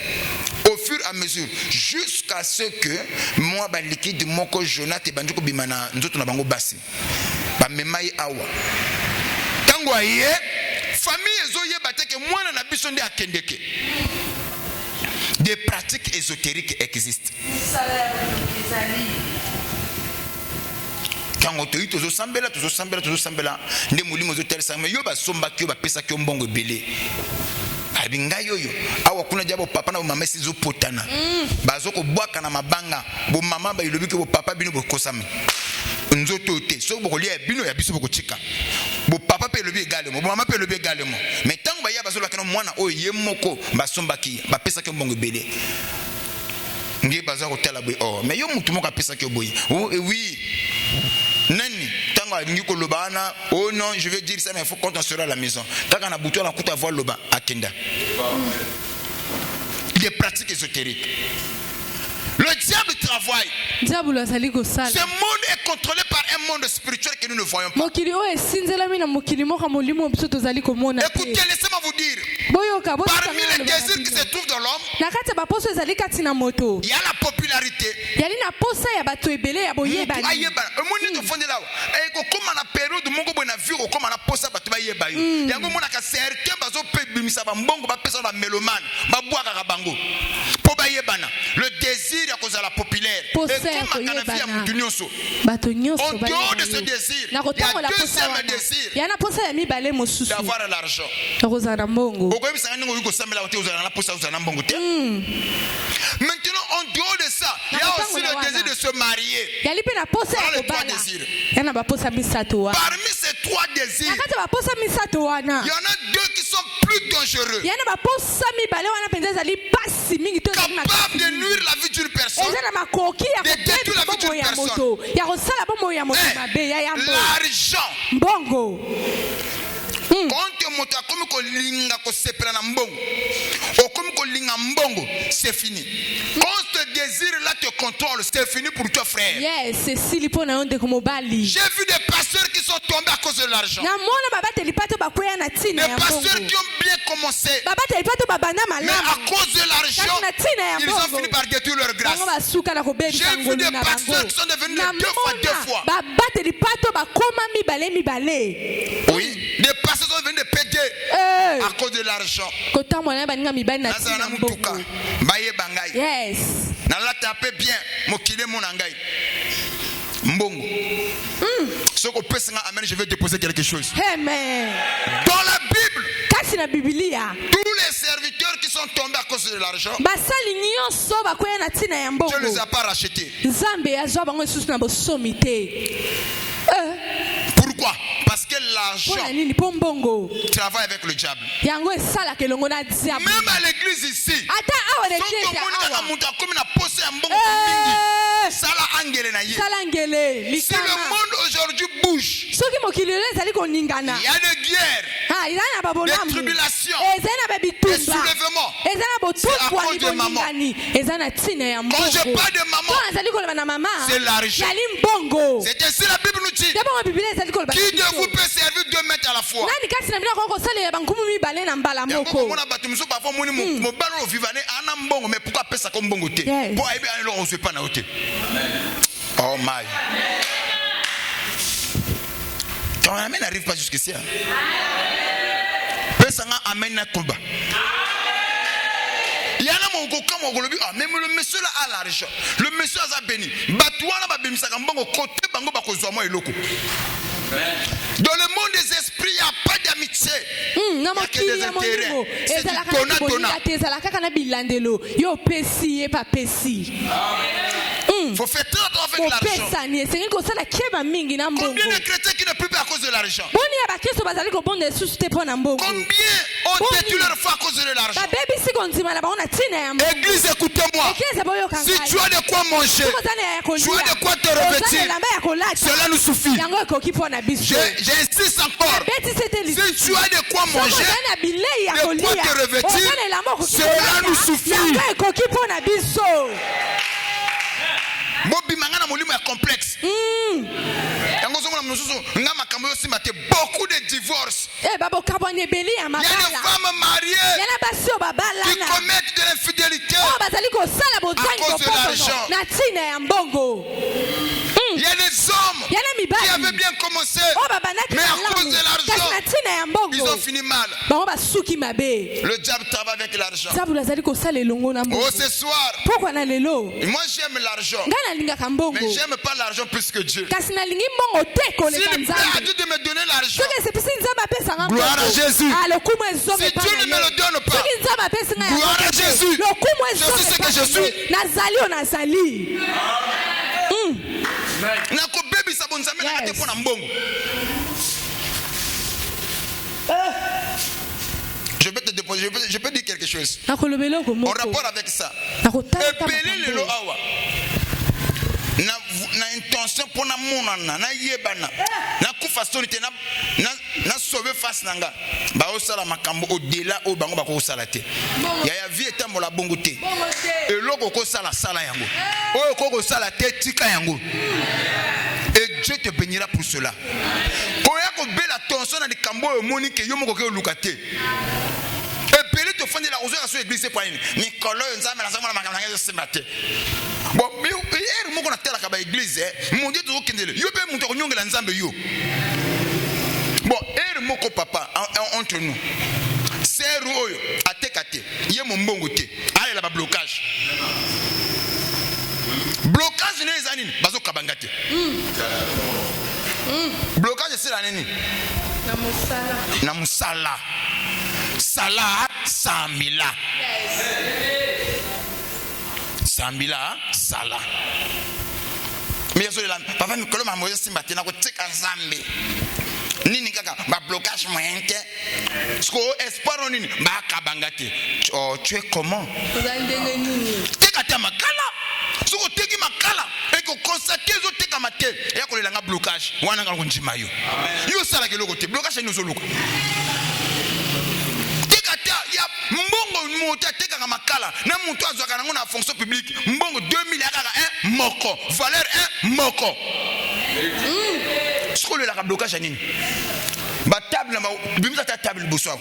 au fur et à mesure jusqu'à ce que moi ba liquide moko jonate bandi ko bimana nzoto na bango basi ba memai awa tango aye famille ezoye bateke mwana na biso ndi akendeke. Des pratiques ésotériques existent. Quand on te dit toujours sambela, ne moulimo zotel sambela, yo ba somba kyo ba pesa kyo mbongo belé. Abinga yoyo, awa kuna jabo papa na mama sizo potana. Bazoko bwaka na mabanga, bo mama ba ilobi ke bo papa bino bo kosami. Nzoto te, so bo kolia bino ya biso bo kochika. Bo papa pe lobi également, bo mama pe lobi également. Mais tant ba ya bazo la kana mwana o yemoko ba somba ki, ba pesa kyo mbongo belé. Ngi baza ko tela boy oh mais yo mutu moko apesa ke boy oui nani tango ngi ko lobana oh non je vais dire ça mais il faut quand on sera à la maison taka na buto na kuta voir loba akenda des pratiques ésotériques. Le diable travaille. Ce monde est contrôlé par un monde spirituel que nous ne voyons pas. Écoutez, laissez-moi vous dire. Parmi les désirs qui se trouvent dans l'homme, il y a la popularité. Le désir à cause de la populaire. En dehors de ce désir, il y a deuxième désir d'avoir l'argent. Maintenant, en dehors de ça, il y a aussi le désir de se marier. Voilà les trois désirs. Parmi ces trois désirs, il y en a deux qui sont plus dangereux, capables de nuire la vie d'une personne, de détruire la vie d'une personne. L'argent. C'est fini. Quand ce désir-là te contrôle, c'est fini pour toi, frère. J'ai vu des pasteurs qui sont tombés à cause de l'argent. Des pasteurs qui ont bien commencé, mais à cause de l'argent, ils ont fini par détruire leur grâce. J'ai vu des pasteurs qui sont devenus deux fois. Oui, des pasteurs sont devenus des pédés à cause de l'argent. Yes. Bien, Mbongo. Je vais déposer quelque chose. Amen. Dans la Bible, tous les serviteurs qui sont tombés à cause de l'argent, Dieu ne les a pas rachetés. Pourquoi? Parce que l'argent travaille avec le diable. Même à l'église ici, si le monde aujourd'hui bouge, il y a des guerres, des tribulations, des soulèvements. C'est à cause de maman. Quand je parle de maman, c'est l'argent. C'est ainsi la Bible nous dit. Qui de vous peut servir 2 mètres à la fois? Oh my. Quand Amen n'arrive pas jusqu'ici, Amen n'a combat. Il y en a mon coca, mon golobi, même le monsieur là a l'argent. Le monsieur a béni. Batouana va bénir ça comme bon côté, bango ba kozwa et loko. Dans le monde des esprits, il n'y a pas d'amitié. Il n'y a que des intérêts. C'est du donnant-donnant. Il faut faire très attention avec l'argent. Combien de chrétiens qui ne prient pas à cause de l'argent? Combien ont détruit leur foi à cause de l'argent? Église, écoutez-moi. Si tu as de quoi manger, tu as de quoi te revêtir, cela nous suffit. J'insiste encore. Si tu as de quoi manger, de quoi te revêtir, cela nous suffit. Complexe. Beaucoup de divorces. Il y a des femmes mariées qui commettent de l'infidélité à cause de l'argent. Il y a des hommes qui avaient bien commencé, mais à cause de l'argent, ils ont finit mal. Le diable travaille avec l'argent. Oh, ce soir, moi j'aime l'argent, mais j'aime pas l'argent plus que Dieu. S'il plaît à Dieu de me donner l'argent, gloire à Jésus. Si Dieu ne me le donne pas, gloire à Jésus. Je suis ce que je suis. Je peux dire quelque chose en rapport avec ça. Na intention pour na monana na yebana na kufasonité na sauver face nanga ba osala makambo au-delà au bango ba ko sala te ya vie etambola bongo te eloko ko sala sala yango oyo ko sala te tika yango et Dieu te bénira pour cela. Koya ko bela tension na likambo yo monique yo moko ke lukate epeli to fandi la ozo sur église pour une mikolo nzambe na zamana makambo na se mate. Bon, mais hier mon connaît la kaba église, mon Dieu toujours kindele. Yo pe muto nyongela nzambe yo. Bon, hier mon papa entre nous. C'est oyo atekate. Ye mon mbongo te. Allez là ba blocage. Blocage ne ezanini bazo kabangate. Blocage c'est la nini? Na musala. Sala samila. Sambila sala. Mais yaso la papa mikolo ma moyo simba tena ko tika nzambe. Nini kaka ba blocage moyente. Sko espoir nini ba kabangate. Oh, tu es comment? Tika ta makala. Soko teki makala et ko constater zo tika mate. Ya ko lelanga blocage. Wana nga njima yo. Yo sala ke lokote blocage ni zo loko. Ya mbongo moto ateka makala na muntu azwaka nango na fonction publique mbongo 2000 akaka moko valeur moko skolo la blocage nini ba table na bimisa ta table boso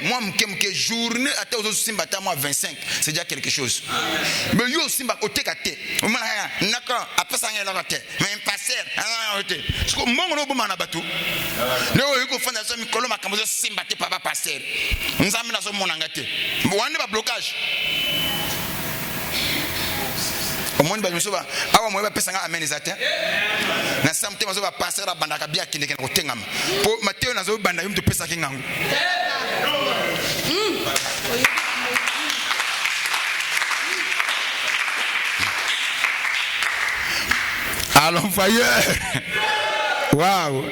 moi mke journée ata ozo simba ta moi 25 c'est déjà quelque chose mais yo simba oteka te naka apesa ngela ka te mais passer ote sko mbongo no boma na batu leo yuko fanya so mikolo makambo zo simba te papa passer nzambe na so monanga te wande ba blocage omoni ba misoba awa moyo ba pesa nga amen ezate na samte mazo ba passer ba bandaka bia kindeke na kotengama po Mateo nazo banda yum to pesa kingangu. Allons fire. Waouh.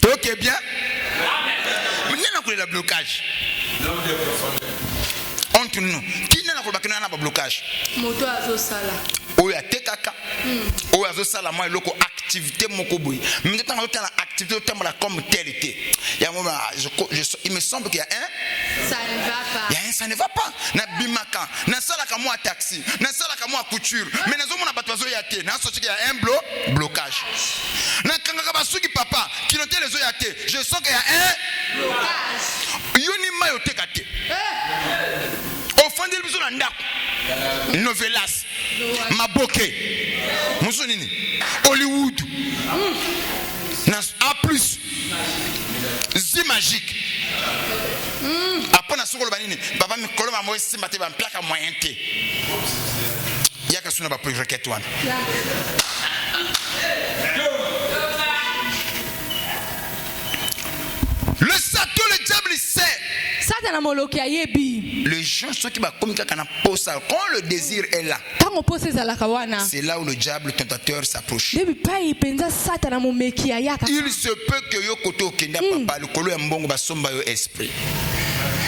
Ok bien. Mais n'a pas le blocage. Entre nous, qui n'a pas le blocage? Moto azo sala. Oya tekaka. Oya azo sala moi loko activité moko boy. Mais tant que la activité autant la comme telle était. Il me semble qu'il y a un ça ne va pas. Il y a un ça ne va pas. Na bimaka, na sala ka moi taxi, na sala ka moi couture. Mais nazo mona batwazo ya te, na so qu'il y a un blocage. Na kanga ba suki papa, qui notait les oyate. Je sens qu'il y a un blocage. Yoni mayo tekate. Au fond de l'biso na ndako. Novelas. Maboke. Musonini. Hollywood. A plus. C'est magique. Après na sokolo banini, papa mi koloma mo simba te ba mpiaka moyen te. Yaka suna ba requête wana. Le Satan, le diable, il sait. Les gens, ceux qui quand le désir est là, c'est là où le diable, le tentateur, s'approche. Il se peut que yo koto kenda papa le kolo ya mbongo ba somba yo esprit.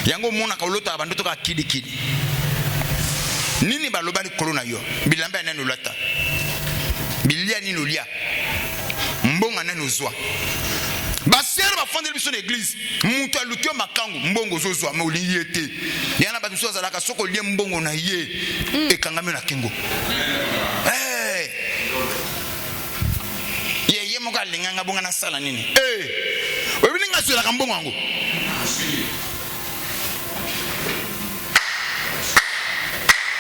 Yango mona ka lota bandoto ka kidi kidi. Nini ba loba ni kolo na yo. Bilamba na lota. Bilia ni lolia. Mbonga na nozwa. Basere ba fondé biso l'église mutu alukio makangu mbongo zozwa me oliyete yana ba biso zalaka soko lie mbongo na ye ekangame na kingo ye moko alinganga bonga na sala nini wewe ninga sala ka mbongo ngo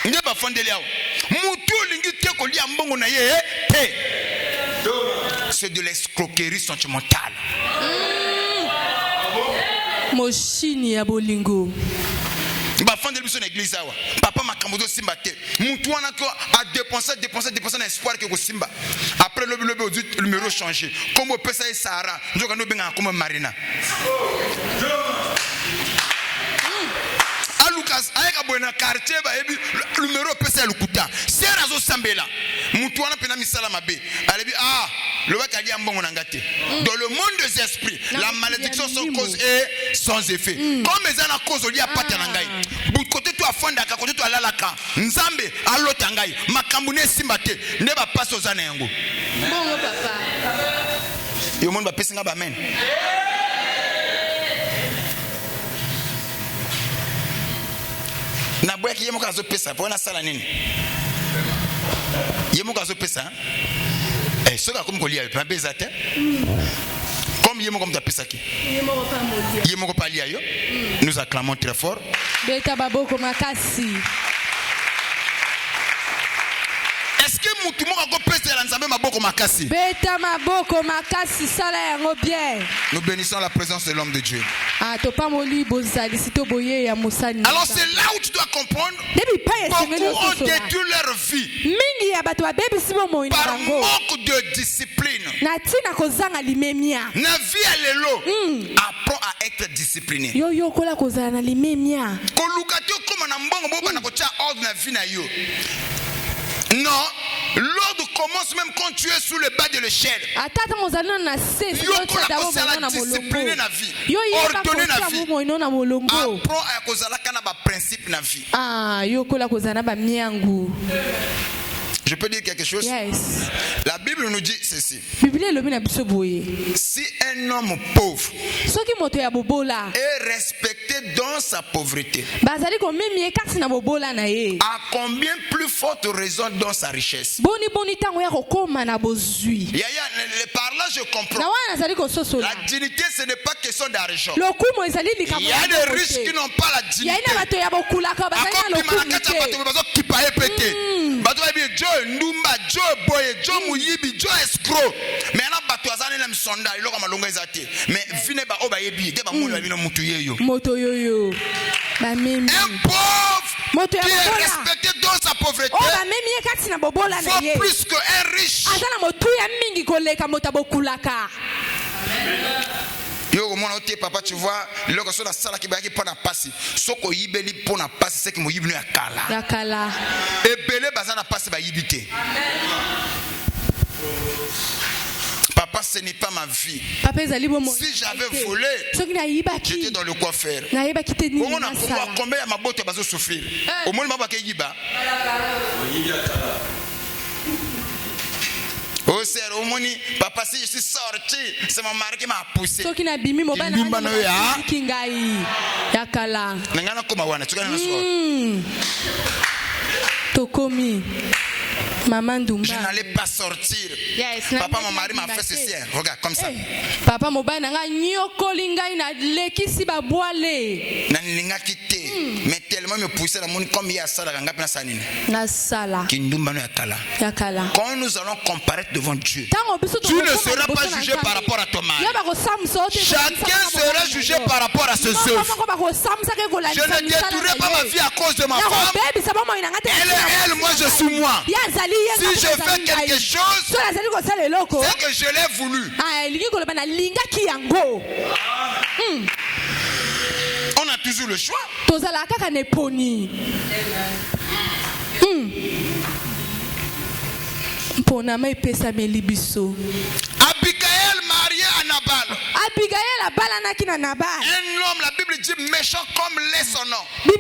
nge ba fondé liao mutu olingi te ko lia mbongo na ye te c'est de l'escroquerie sentimentale. Moshini ya bolingo. Bafande biso na église awa. Papa makambo do simba te. Mutu wana ko a dépenser na espoir que ko simba. Après le numéro changé. Comme au pesa Sahara, ndoka no benga comme Marina. Lucas ayeka boena quartier ba ebi numéro pesa lukuta sera zo sambela mutu wana pena misala mabe alebi le waka ali ambongo na ngate dans le monde des esprits la malédiction sans cause et sans effet comme ezana cause oli apata na ngai but côté to afanda ka côté to alalaka nzambe alota ngai makambu ne simba te ne ba passe aux ana yango bongo papa yo monde ba pesa nga ba amen. Na boyaki yemo kazo pesa pour na sala nini yemo kazo pesa soka comme kolia pa beza te comme yemo comme ta pesa ki yemo ko palia yo nous acclamons très fort beta baboko makasi. Est-ce que mutu moko ko pesa la nzambe maboko makasi beta maboko makasi sala yango bien. Nous bénissons la présence de l'homme de Dieu. Alors c'est là où tu dois comprendre beaucoup ont détruit leur vie par manque de discipline. Na vie à l'élo, apprends à être discipliné. Non, l'ordre commence même quand tu es sous le bas de l'échelle. Apprends à discipliner la vie, ordonner la vie. Apprends à causer la principe de la vie. Je peux dire quelque chose? Yes. La Bible nous dit ceci. Si un homme pauvre est respecté dans sa pauvreté, à combien plus forte raison dans sa richesse? Par là, je comprends. La dignité, ce n'est pas question d'argent. Il y a des riches qui n'ont pas la dignité. Ndumba Joe boye Joe muyibi Joe escroc mais ana bato azana na msonda iloko malonga ezate mais vine ba oba yebi te ba mulu ba bino mutu yeyo moto yoyo ba memi un pauvre qui est respecté dans sa pauvreté ba memi ekati na bobola na ye plus que un riche azana motu ya mingi koleka moto bokulaka. Yo mon oté papa tu vois loko so na sala ki ba ki pona pasi soko yibeli pona pasi c'est que mo yibinu ya kala ebele bazana pasi ba yibite. Papa, ce n'est pas ma vie. Si j'avais volé, j'étais dans le coiffeur. On a combien ma botte va souffrir. Au moins, ma yiba. Oh, c'est au moins, papa, si je suis sorti, c'est mon mari qui m'a poussé. Tokomi. Maman Dumba. Je n'allais pas sortir. Yes, papa, mon mari m'a fait ceci. Regarde, comme ça. Papa, mon mari n'a nyoko linga ina leki si ba boile. Na linga kité. Mais tellement me pousser la monde comme il y a ça la ganga na sanine. Na sala. Kindumba no yakala. Yakala. Quand nous allons comparaître devant Dieu, tu ne seras pas jugé par rapport à ton mari. Chacun sera jugé par rapport à ses œuvres. Je ne détruirai pas ma vie à cause de ma femme. Elle est elle, moi je suis moi. Si je fais quelque chose, c'est que je l'ai voulu. On a toujours le choix. Abigail mariée à Nabal. Un homme, la Bible dit méchant comme l'est son nom. Mais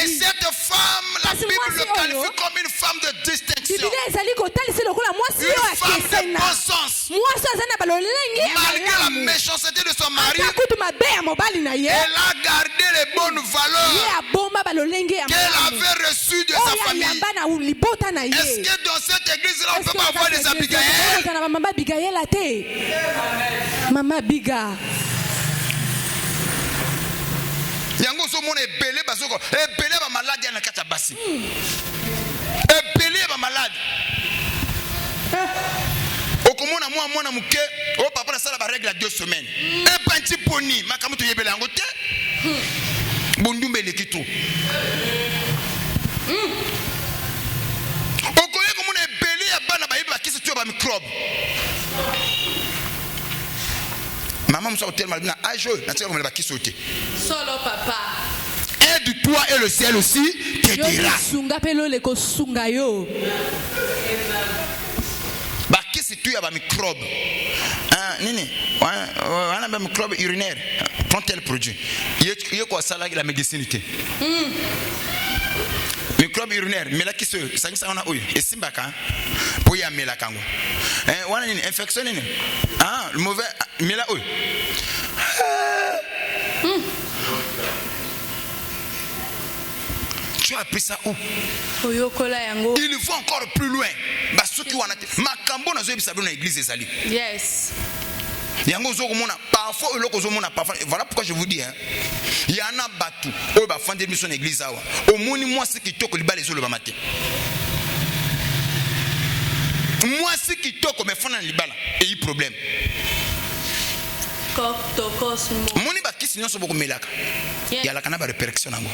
cette femme, la Bible le qualifie comme une femme de distinction. Une femme de bon sens. Malgré la méchanceté de son mari, elle a gardé les bonnes valeurs qu'elle avait reçues de sa famille. Est-ce que dans cette église-là, on ne peut pas avoir des Abigail? Maman Biga. Yango so mon ebele bazoko ebele ba malade na kata basi. Ebele ba malade. mwana muke o papa na sala ba règle à 2 semaines et banti poni makamu to yebela ngote bondumbe le kitu okoye ko mona ebele ya bana ba yeba kisi tu ba microbe maman musa hotel malbina ajo na tsaka ko ba kisi ote solo papa aide-toi et le ciel aussi t'aidera sunga pelo le ko sunga yo ba kisi tu ya ba microbe nini wana ba microbe urinaire prends tel produit il quoi ça là la médecine té microbe urinaire mela kiso sangisa ona oyo esimbaka po ya mela kango wana nini infection nini le mauvais mela oyo tu as pris ça où il faut encore plus loin basuki wana makambo na zo ebisa na église ezali yes yango zo komona parfois eloko zo mona parfois voilà pourquoi je vous dis il y en a batu o ba fande mission na église awa au moni moi ce qui toko libala zo le ba matin moi ce qui toko me fana libala et il problème moni ba kisi nyonso boko melaka ya la kana ba répercussion nango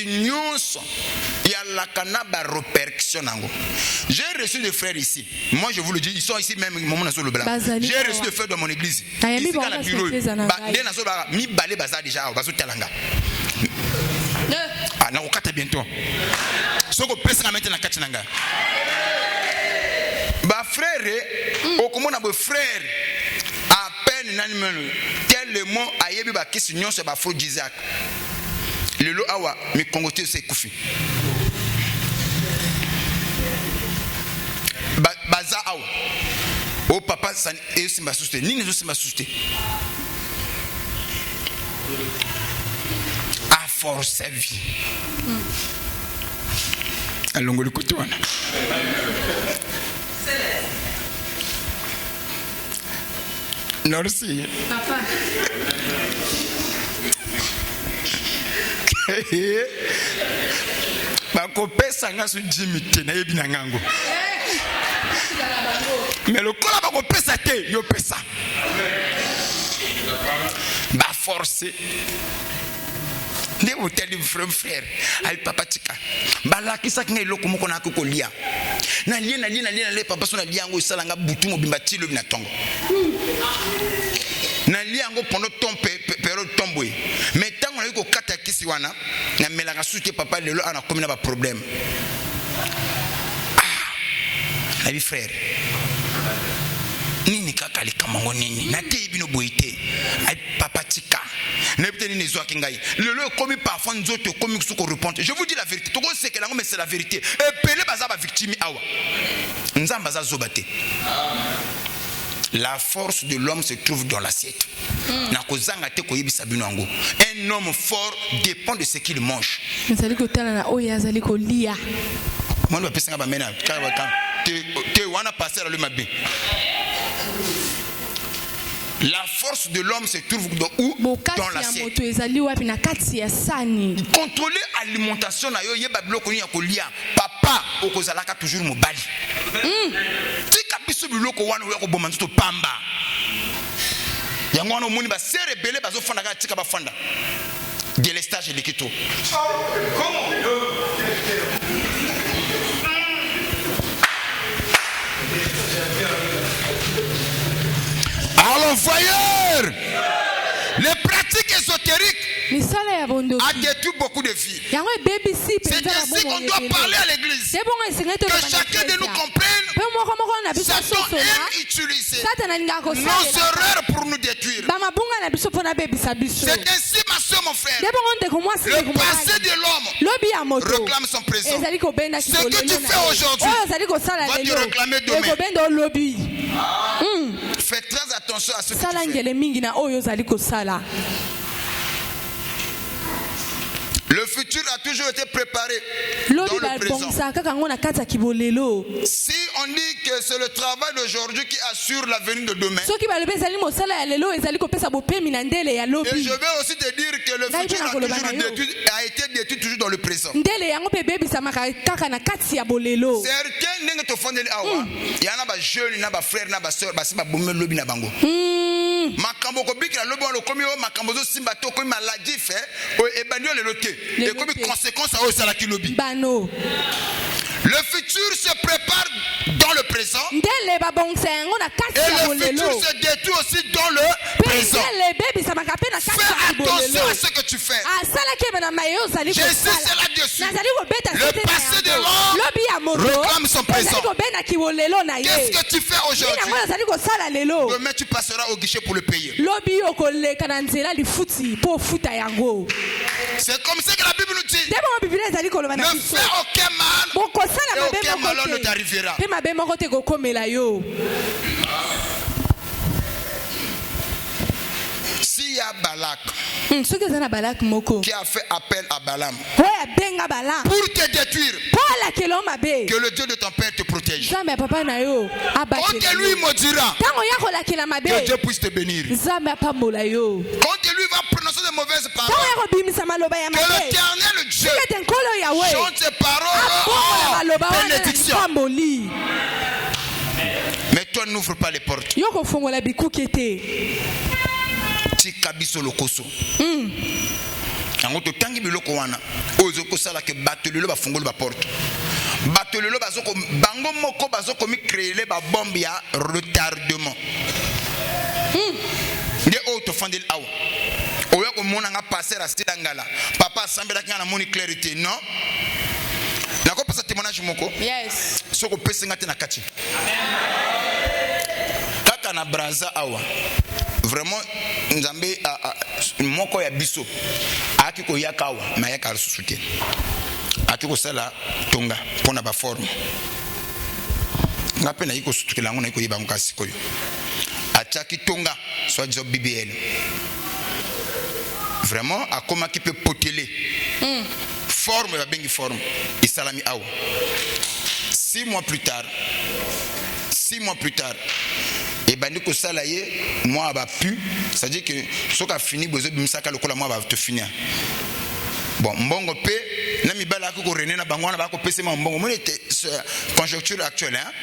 nyonso ya la kanaba répercussion nango. J'ai reçu des frères ici. Moi je vous le dis, ils sont ici même moment sur le blanc. J'ai reçu des frères dans mon église. Ici dans la bureau. Dena so ba mi balé baza déjà bazo talanga. Ah na okata bientôt. Soko pesa maintenant na katinanga. Ba frère okomona bo frère à peine nani menu tel le mot ayebi ba kisi nyonso ba fo Isaac. Le lo awa mi kongote se kufi baza awa o papa san e simba suste nini zo simba suste a force vie alongo le koto wana merci papa bakopesa nga so jimite na yebi na ngango mais le kola bakopesa te yo pesa ba forcer ne hotel frère ay papa tika balakisa kinga eloko moko na ko lia na lia papa so na lia ngo salanga butu mobimba tilo bina tongo na liango pendant ton période tomboy mais tant on a eu ko kata kisi wana na melanga suke papa lelo ana komina ba problème la vie frère nini kaka likamango nini na te ibino boité ay papa tika ne peut ni zo kingai lelo komi parfois nzoto komi suko repente je vous dis la vérité to ko sekela ngo mais c'est la vérité et pelé baza ba victime awa nzamba za zobate la force de l'homme se trouve dans l'assiette. Un homme fort dépend de ce qu'il mange. La force de l'homme se trouve dans où? Dans l'assiette. Contrôler l'alimentation, papa, toujours mobile. Pamba. Yango moni ba sere belé bazo fanda ka tika ba fanda. Délestage likito. Alors voyeur, les pratiques ésotériques a détruit beaucoup de vies. C'est ainsi qu'on doit parler à l'église. Que chacun de nous comprenne. Satan aime utiliser nos erreurs pour nous détruire. C'est ainsi, ma soeur, mon frère. Le passé de l'homme réclame son présent. Ce que tu fais aujourd'hui va te réclamer demain. Fais très attention à ce que tu fais. Le futur a toujours été préparé dans le présent. Si on dit que c'est le travail d'aujourd'hui qui assure l'avenir de demain. Et je vais aussi te dire que le futur a été détruit toujours dans le présent. Certains n'ont pas fondé awa. Il y en a des jeunes, il y a des frères, il y a des sœurs, il y a des lobby na bango. Makambo ko bikira lobo lo komi o makambo zo simba to komi maladie fait et banio le loté. Et comme conséquence à ça la ki lobby. Le futur se prépare dans le présent. Et le futur se détruit aussi dans le présent. Fais attention à ce que tu fais. J'insiste là-dessus. Le passé de l'homme réclame son présent. Qu'est-ce que tu fais aujourd'hui? Demain tu passeras au guichet pour le payer. C'est comme ça que la Bible nous dit. Ne fais aucun mal. Et aucun malheur ne t'arrivera. S'il y a Balak qui a fait appel à Balaam pour te détruire, que le Dieu de ton père te protège. Quand lui maudira, que Dieu puisse te bénir. Quand lui va prononcer de mauvaises paroles, que l'Éternel Dieu chante ses paroles bénédiction. Mais toi n'ouvre pas les portes. Tikabiso lokoso. Yango to tangi biloko wana. Ozo ko sala ke batolelo ba fungolo ba porte. Batolelo bazoko bango moko bazoko mi créer ba bombe ya retardement. Nde o to fandel awa. Oya ko mona nga passer à Sidangala. Papa sambela ki na moni clarité, non? Na ko pasa témoignage moko? Yes. Soko pesa ngate na kati. Kaka na braza awa. Vraiment nzambe moko ya biso aki ko yakawa ma yaka susute aki ko sala tonga pona ba forme ngape na iko sutukela ngona iko yiba mukasi koyo achaki tonga soit disant BBL vraiment akoma ki peut poteler forme la bengi forme isalami awa 6 mois plus tard et bandi ko sala ye moi ba pu ça dit que ce qu'a fini besoin de misaka lokola moi va te finir bon mbongo pe na mibala ko rené na bangwana ba ko pese mbongo mo était conjoncture actuelle hein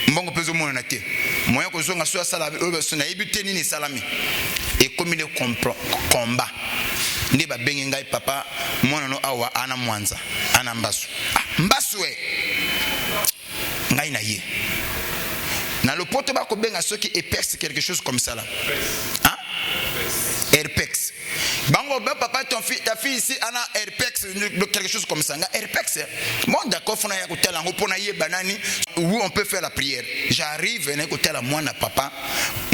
mbongo peso mo na te moyen ko zonga so sala so na ibite nini salami et comme il combat ndi ba bengi ngai papa mwana no awa ana mwanza ana mbasu mbaswe ngai na ye. Dans le pote ba ko benga soki Apex quelque chose comme ça là. Hein? Apex. Bango ba papa ta fille ici ana Apex quelque chose comme ça. Apex. Bon d'accord fona ya ko tela ngo pona ye banani où on peut faire la prière. J'arrive na ko tela mwana papa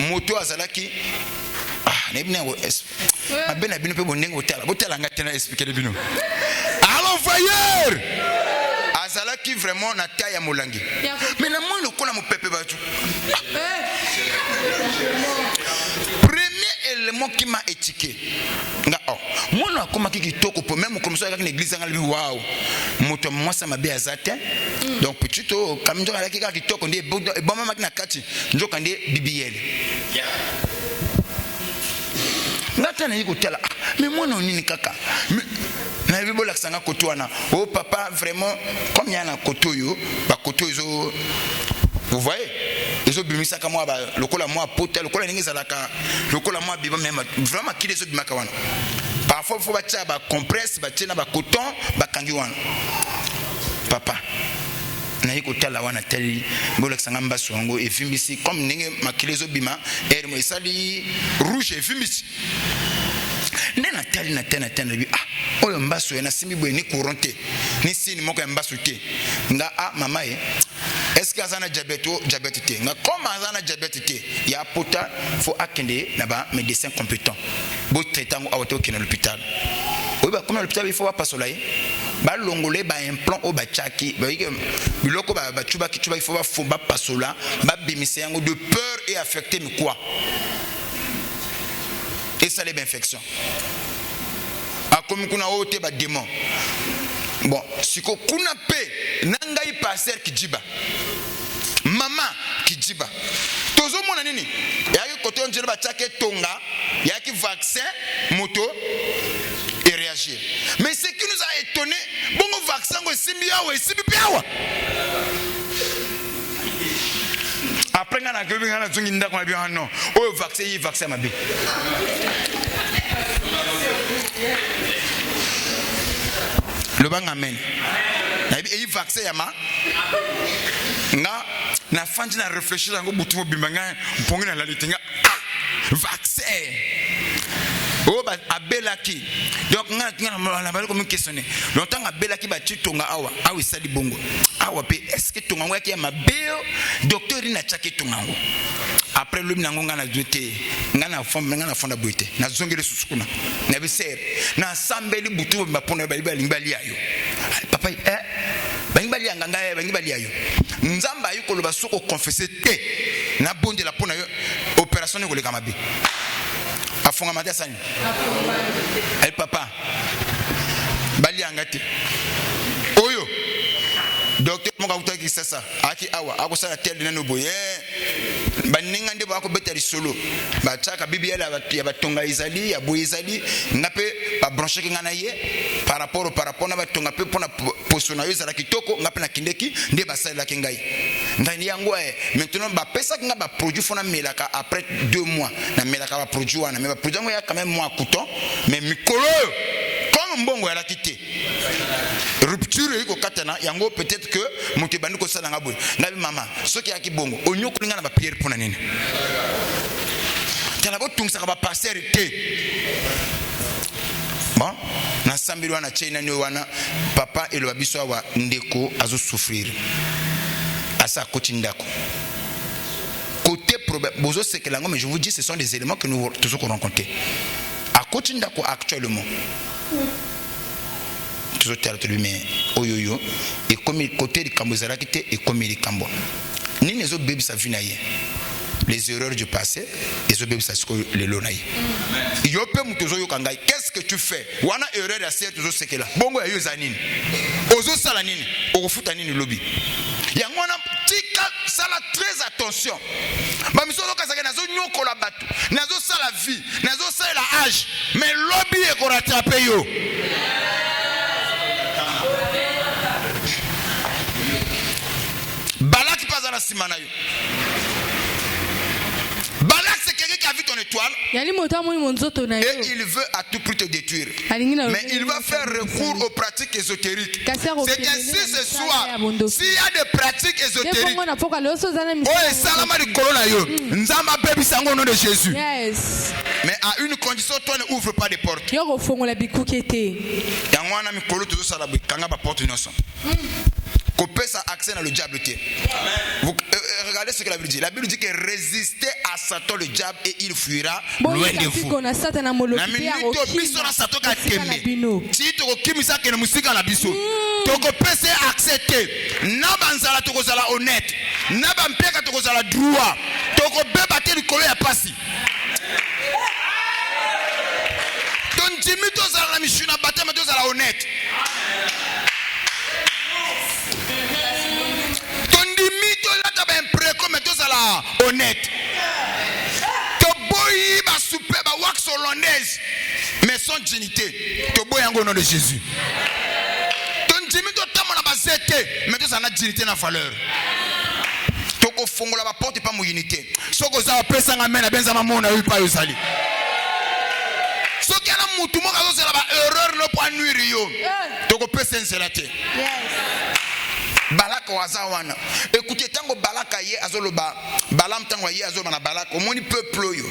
moto azalaki na bina ngo abena bino pe bonengo tela. Ko tela nga tena expliquer bino. Allons voyeur. Azala qui vraiment na taille ya molangi. Mais na moi le kona mo pepe ba tu. Premier élément qui m'a étiqué. Nga oh, moi na koma ki kitoko po même comme ça avec l'église nga waouh. Moto moi ça m'a bien azate. Donc petito comme ndo ala ki ka kitoko ndi bon mama na kati. Ndo kande BBL. Ngata na yiko tela. Mais moi non nini kaka. Na bibo la sanga kotoana. Oh papa vraiment comme il y a un kotoyo, ba kotoyo vous voyez? Les autres bimisa ka moi ba lokola moi potel lokola ningi zalaka lokola moi biba même vraiment qui les autres bimaka wana. Parfois faut ba tia ba compresse ba tia na ba coton ba kangi wana. Papa na yiko tala wana teli bola sanga mbaso ngo e fimbisi comme ningi makilezo bima er mo isali rouge e fimbisi. Nena tali na tena bi oyo mbaso na simbi boye ni couronté ni sini moko ya mbaso te nga mama est-ce que azana diabète te nga comme azana diabète te ya pota faut akende na ba médecin compétent bo traitango awoto ke na l'hôpital oyo ba comme l'hôpital il faut pas soleil ba longolé ba implant o ba chaki ba biloko ba chuba il faut ba fomba pasola ba bimise yango de peur et affecter mais quoi et ça les infections comme kuna ote ba démon bon siko kuna pe nangai passer kijiba Maman Kijiba. Tozo mona nini? Yaki côté on dirait ba tchake tonga, yaki vaccin moto et réagir. Mais ce qui nous a étonné, bon vaccin go simbiawa et simbiawa. Après ngana gobi ngana zungi ndako na bien non. O vaccin mabe. Le bang amen. Et il vaccin yama. Na fandi na réfléchir ngo butu bimbanga mpongi na lalitinga vaccin. Oh ba abelaki. Donc ngana bali comme questionner. Longtemps abelaki ba titonga awa sali bongo. Awa pe est-ce que tonga ngaki ya mabeo docteur ina chaki tonga ngo. Après le nango ngana douté ngana fonda boité na zongere susukuna na biser na sambeli butu mapona ba limbali ayo papa bangbali nganga bangbali ayo nzamba ayo koloba soko confesser te na bonde la pona yo opération ne koleka mabe afonga mata sani ay papa bali ngate oyo docteur mo ka utaki sasa aki awa akosala tel na no boye baninga nde bako betali solo ba chaka bibiela ya batonga izali ya boyizali ngape ba brancher ngana ye par rapport na batonga pe pona posona yo zala kitoko ngape na kindeki nde basala kingai ndani yango maintenant ba pesa nga ba produit fona melaka après 2 mois na melaka ba produit wana mais ba produit ngo ya quand même mois coûtant mais mikolo comme mbongo ya la quitté rupture iko katana yango peut-être que moto bandi ko sala ngabwe ngabi mama soki ya kibongo onyoko linga na ba pierre pona nini tala bo tungsa ba passer te bon na sambiri wana china ni wana papa elo biso wa ndeko azo souffrir asa kotindako côté problème bozo c'est que lango mais je vous dis ce sont des éléments que nous toujours rencontrer à kotindako actuellement toujours territoire mais oyoyo et comme côté de Kambozara qui était et comme il Kambo ni les autres bébés ça vinaye les erreurs du passé les autres bébés ça ce que les lonaye yo pe mutozo yo kangai qu'est-ce que tu fais wana erreur ya c'est toujours c'est que là bongo ya yo zanini ozo sala nini okofuta nini lobby yango wana tika sala très attention ba misolo kasaka nazo nyoko la batu nazo sala vie nazo sala la âge mais lobby e ko rattraper yo Balak pas à la simana yo. Balak c'est quelqu'un qui a vu ton étoile. Et il veut à tout prix te détruire. Mais il va faire recours aux pratiques ésotériques. C'est qu'ainsi ce soir, s'il y a des pratiques ésotériques, oh salama de corona yo, nzamba baby sango au nom de Jésus. Mais à une condition, toi ne ouvre pas des portes. Yangwana mi kolo toujours salabi kanga ba porte nyonso. Couper sa accès dans le diable. Vous regardez ce que la Bible dit. La Bible dit que résistez à Satan le diable et il fuira loin de vous. La minute biso na Satan ka tembe. Si to kimisa ke na musika na biso. To ko pese accepter. Na banzala to ko zala honnête. Na ba mpeka to ko zala droit. To ko beba te likolo ya pasi. Ton jimi to zala na mishuna batama to zala honnête. Honnête. To boy ba super ba wax hollandaise mais sans dignité. To boy yango au nom de Jésus. Ton jimi to tamona ba zete mais to ça na dignité na valeur. To ko fongola ba porte pas mo unité. Soko za pesa nga na benza mamona yu pa yo sali. Soki ana mutu mo ka zo la ba erreur no po nuire yo. To ko pesa nselate. Yes. Balaka wazawana. Écoutez, tango balaka ye azoloba, balam tango ye azoloba na balaka, au moni peuple yo.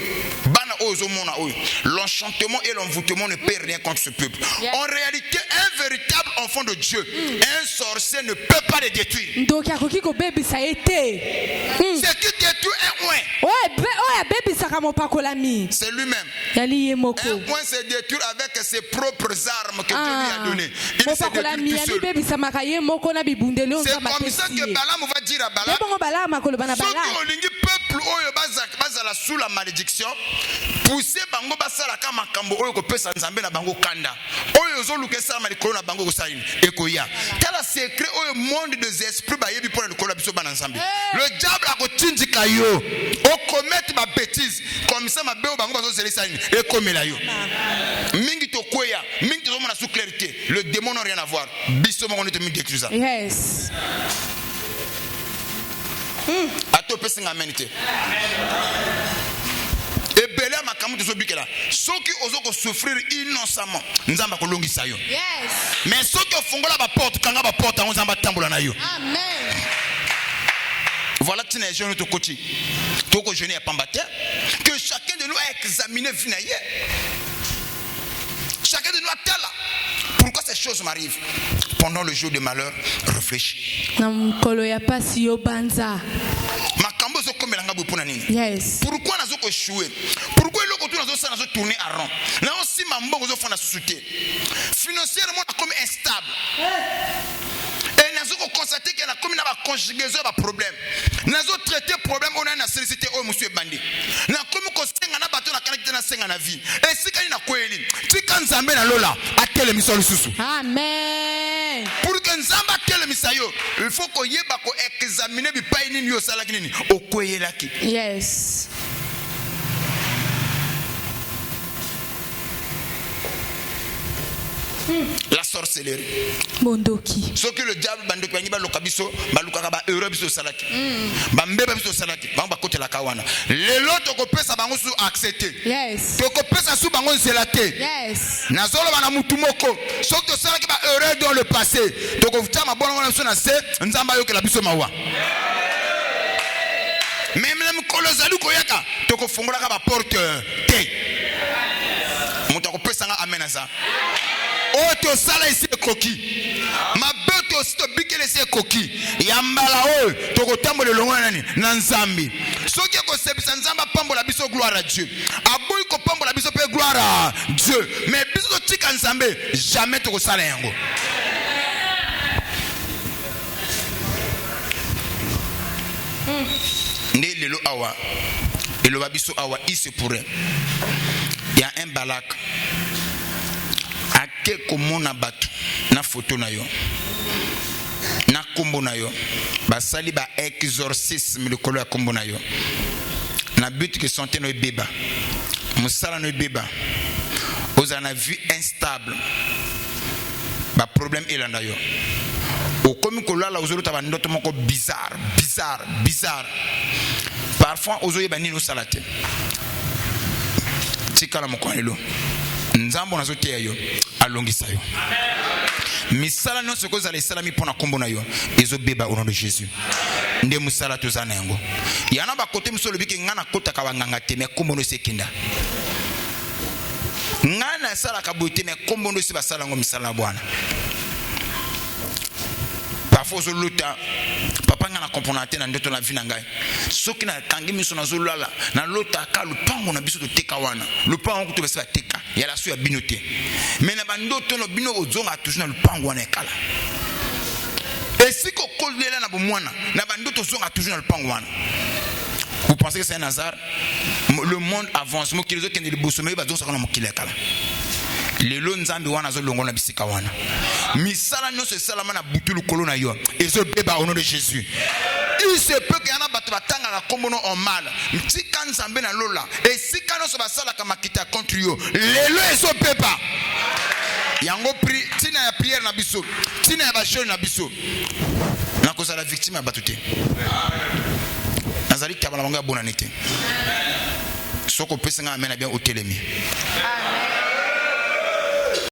Bana ozo mona oyo. L'enchantement et l'envoûtement ne peut rien contre ce peuple. En réalité, un véritable enfant de Dieu, un sorcier ne peut pas le détruire. Donc yakoki ko baby ça été. C'est qui détruit un oin. C'est lui-même. Un oin se détruit avec ses propres armes que Dieu lui a données. Il se détruit tout seul. C'est comme ça que Balaam va dire à Balaam. Ceux qui peuple oyo bazala sous la malédiction, pousser bango basala kama oyo ko pesa nzambe na bango kanda. Oyo zo luke sama likolo na bango ko salini. Ekoya. Tala secret au monde des esprits ba yebi pour le kola biso bana nzambe. Le diable a kotindika yo. O commettre ma bêtise comme ça ma beo bango bazo zeli ça et comme la yo. Mingi to koya, mingi to mona sous clarté. Le démon n'a rien à voir. Biso mon on te mis détruire ça. Yes. Ato pesi ngamenité. Et belé makamu to bikela. Soki ozoko souffrir innocemment, nzamba ko longisa yo. Yes. Mais soki ofungola ba porte kanga ba porte nzamba tambola na yo. Amen. Voilà que les jeunes to coach. Toko jeune ya pambate que chacun de nous a examiné vinaye. Chacun de nous a tel. Pourquoi ces choses m'arrivent? Pendant le jour de malheur, réfléchis. Yes. Pourquoi nous avons échoué? Pourquoi nous avons tourné à rond? Nous avons aussi fait société. Financièrement, nous sommes instables. Et nous avons constaté qu'il y a une conjugaison de problèmes. Nous avons traité le problème, on a une sollicité au monsieur Bandi. Nous avons constaté qu'il y a une vie. Et si il y a Amen. pour que Nzamba telle misayo, il faut qu'on y ait examiner bi pa ini yo sala kinini okoyelaki. Yes. La sorcellerie. Mondoki. Ce que le diable bandoki bangi ba lokabiso ba lukaka ba erreur biso salaki. Ba mbeba biso salaki. Ba ba kote la kawana. Le lot ko pesa bango su accepter. Yes. To ko pesa su bango zelate. Yes. Nazolo bana mutu moko. Ce que salaki ba erreur dans le passé. To ko tama bona ngona biso na se nzamba yo ke la biso mawa. Même le kolozali ko yaka to ko fungola ka ba porte te. Mutu ko pesa nga amenaza. Oh, to sala ici coquille. Ma bête aussi to bikele ici coquille. Yambala oh, to ko tambo le longa nani nanzambi. So qui ko sebisa nzamba pambo la biso gloire à Dieu. Aboy ko pambo la biso pe gloire à Dieu. Mais biso to tika nzambe jamais to ko sala yango. Ne lelo awa. Elo babiso awa ici pourrait. Il y a un balak. Ake komona batu na photo na yo na kombo na yo basali ba exorcisme le kolo ya kombo na yo na but que santé no beba musala no beba oza na vie instable ba problème elanda yo o komi kolala ozoluta ba ndoto moko bizarre parfois ozoyeba nini osalate tikala mokonelo nzambo nazoteya yo alongisa yo misala nyonso kozala esalami mpona kombo na yo ezobeba au nom de Jésus nde mosala toza na yango yana bakote mosu olobiki ngai nakotaka banganga te me kombo no esi ekenda ngai nasalaka boye te me kombo no esi basala yango misala na bwana parfois ozoluta papa nga na comprendre te na ndoto na vie na ngai soki na kangi miso nazolala na lota ka lupango na biso toteka wana lupango to besa teka ya la su ya bino te mais na bandoto no bino ozonga toujours na lupango wana ekala et si ko kolela na bomwana na bandoto zonga toujours na lupango wana. Vous pensez que c'est un hasard? Le monde avance. Mo kilozo kende le bosomé ba zo sakana mo kilekala. Lelo nzambi wana zo longo na bisika wana. Misala nyonso salama na butulu kolona yo. Ezo beba au nom de Jésus. Il se peut que yana bato batanga ka kombono en mal. Mtika nzambe na lola. Et si kano so basala ka makita contre yo. Lelo ezo beba. Yango pri tina ya prière na biso. Tina ya bashoni na biso. Na koza la victime ya batute. Nazali kabala manga bonanité. Soko pesa nga amena bien au telemi. Amen.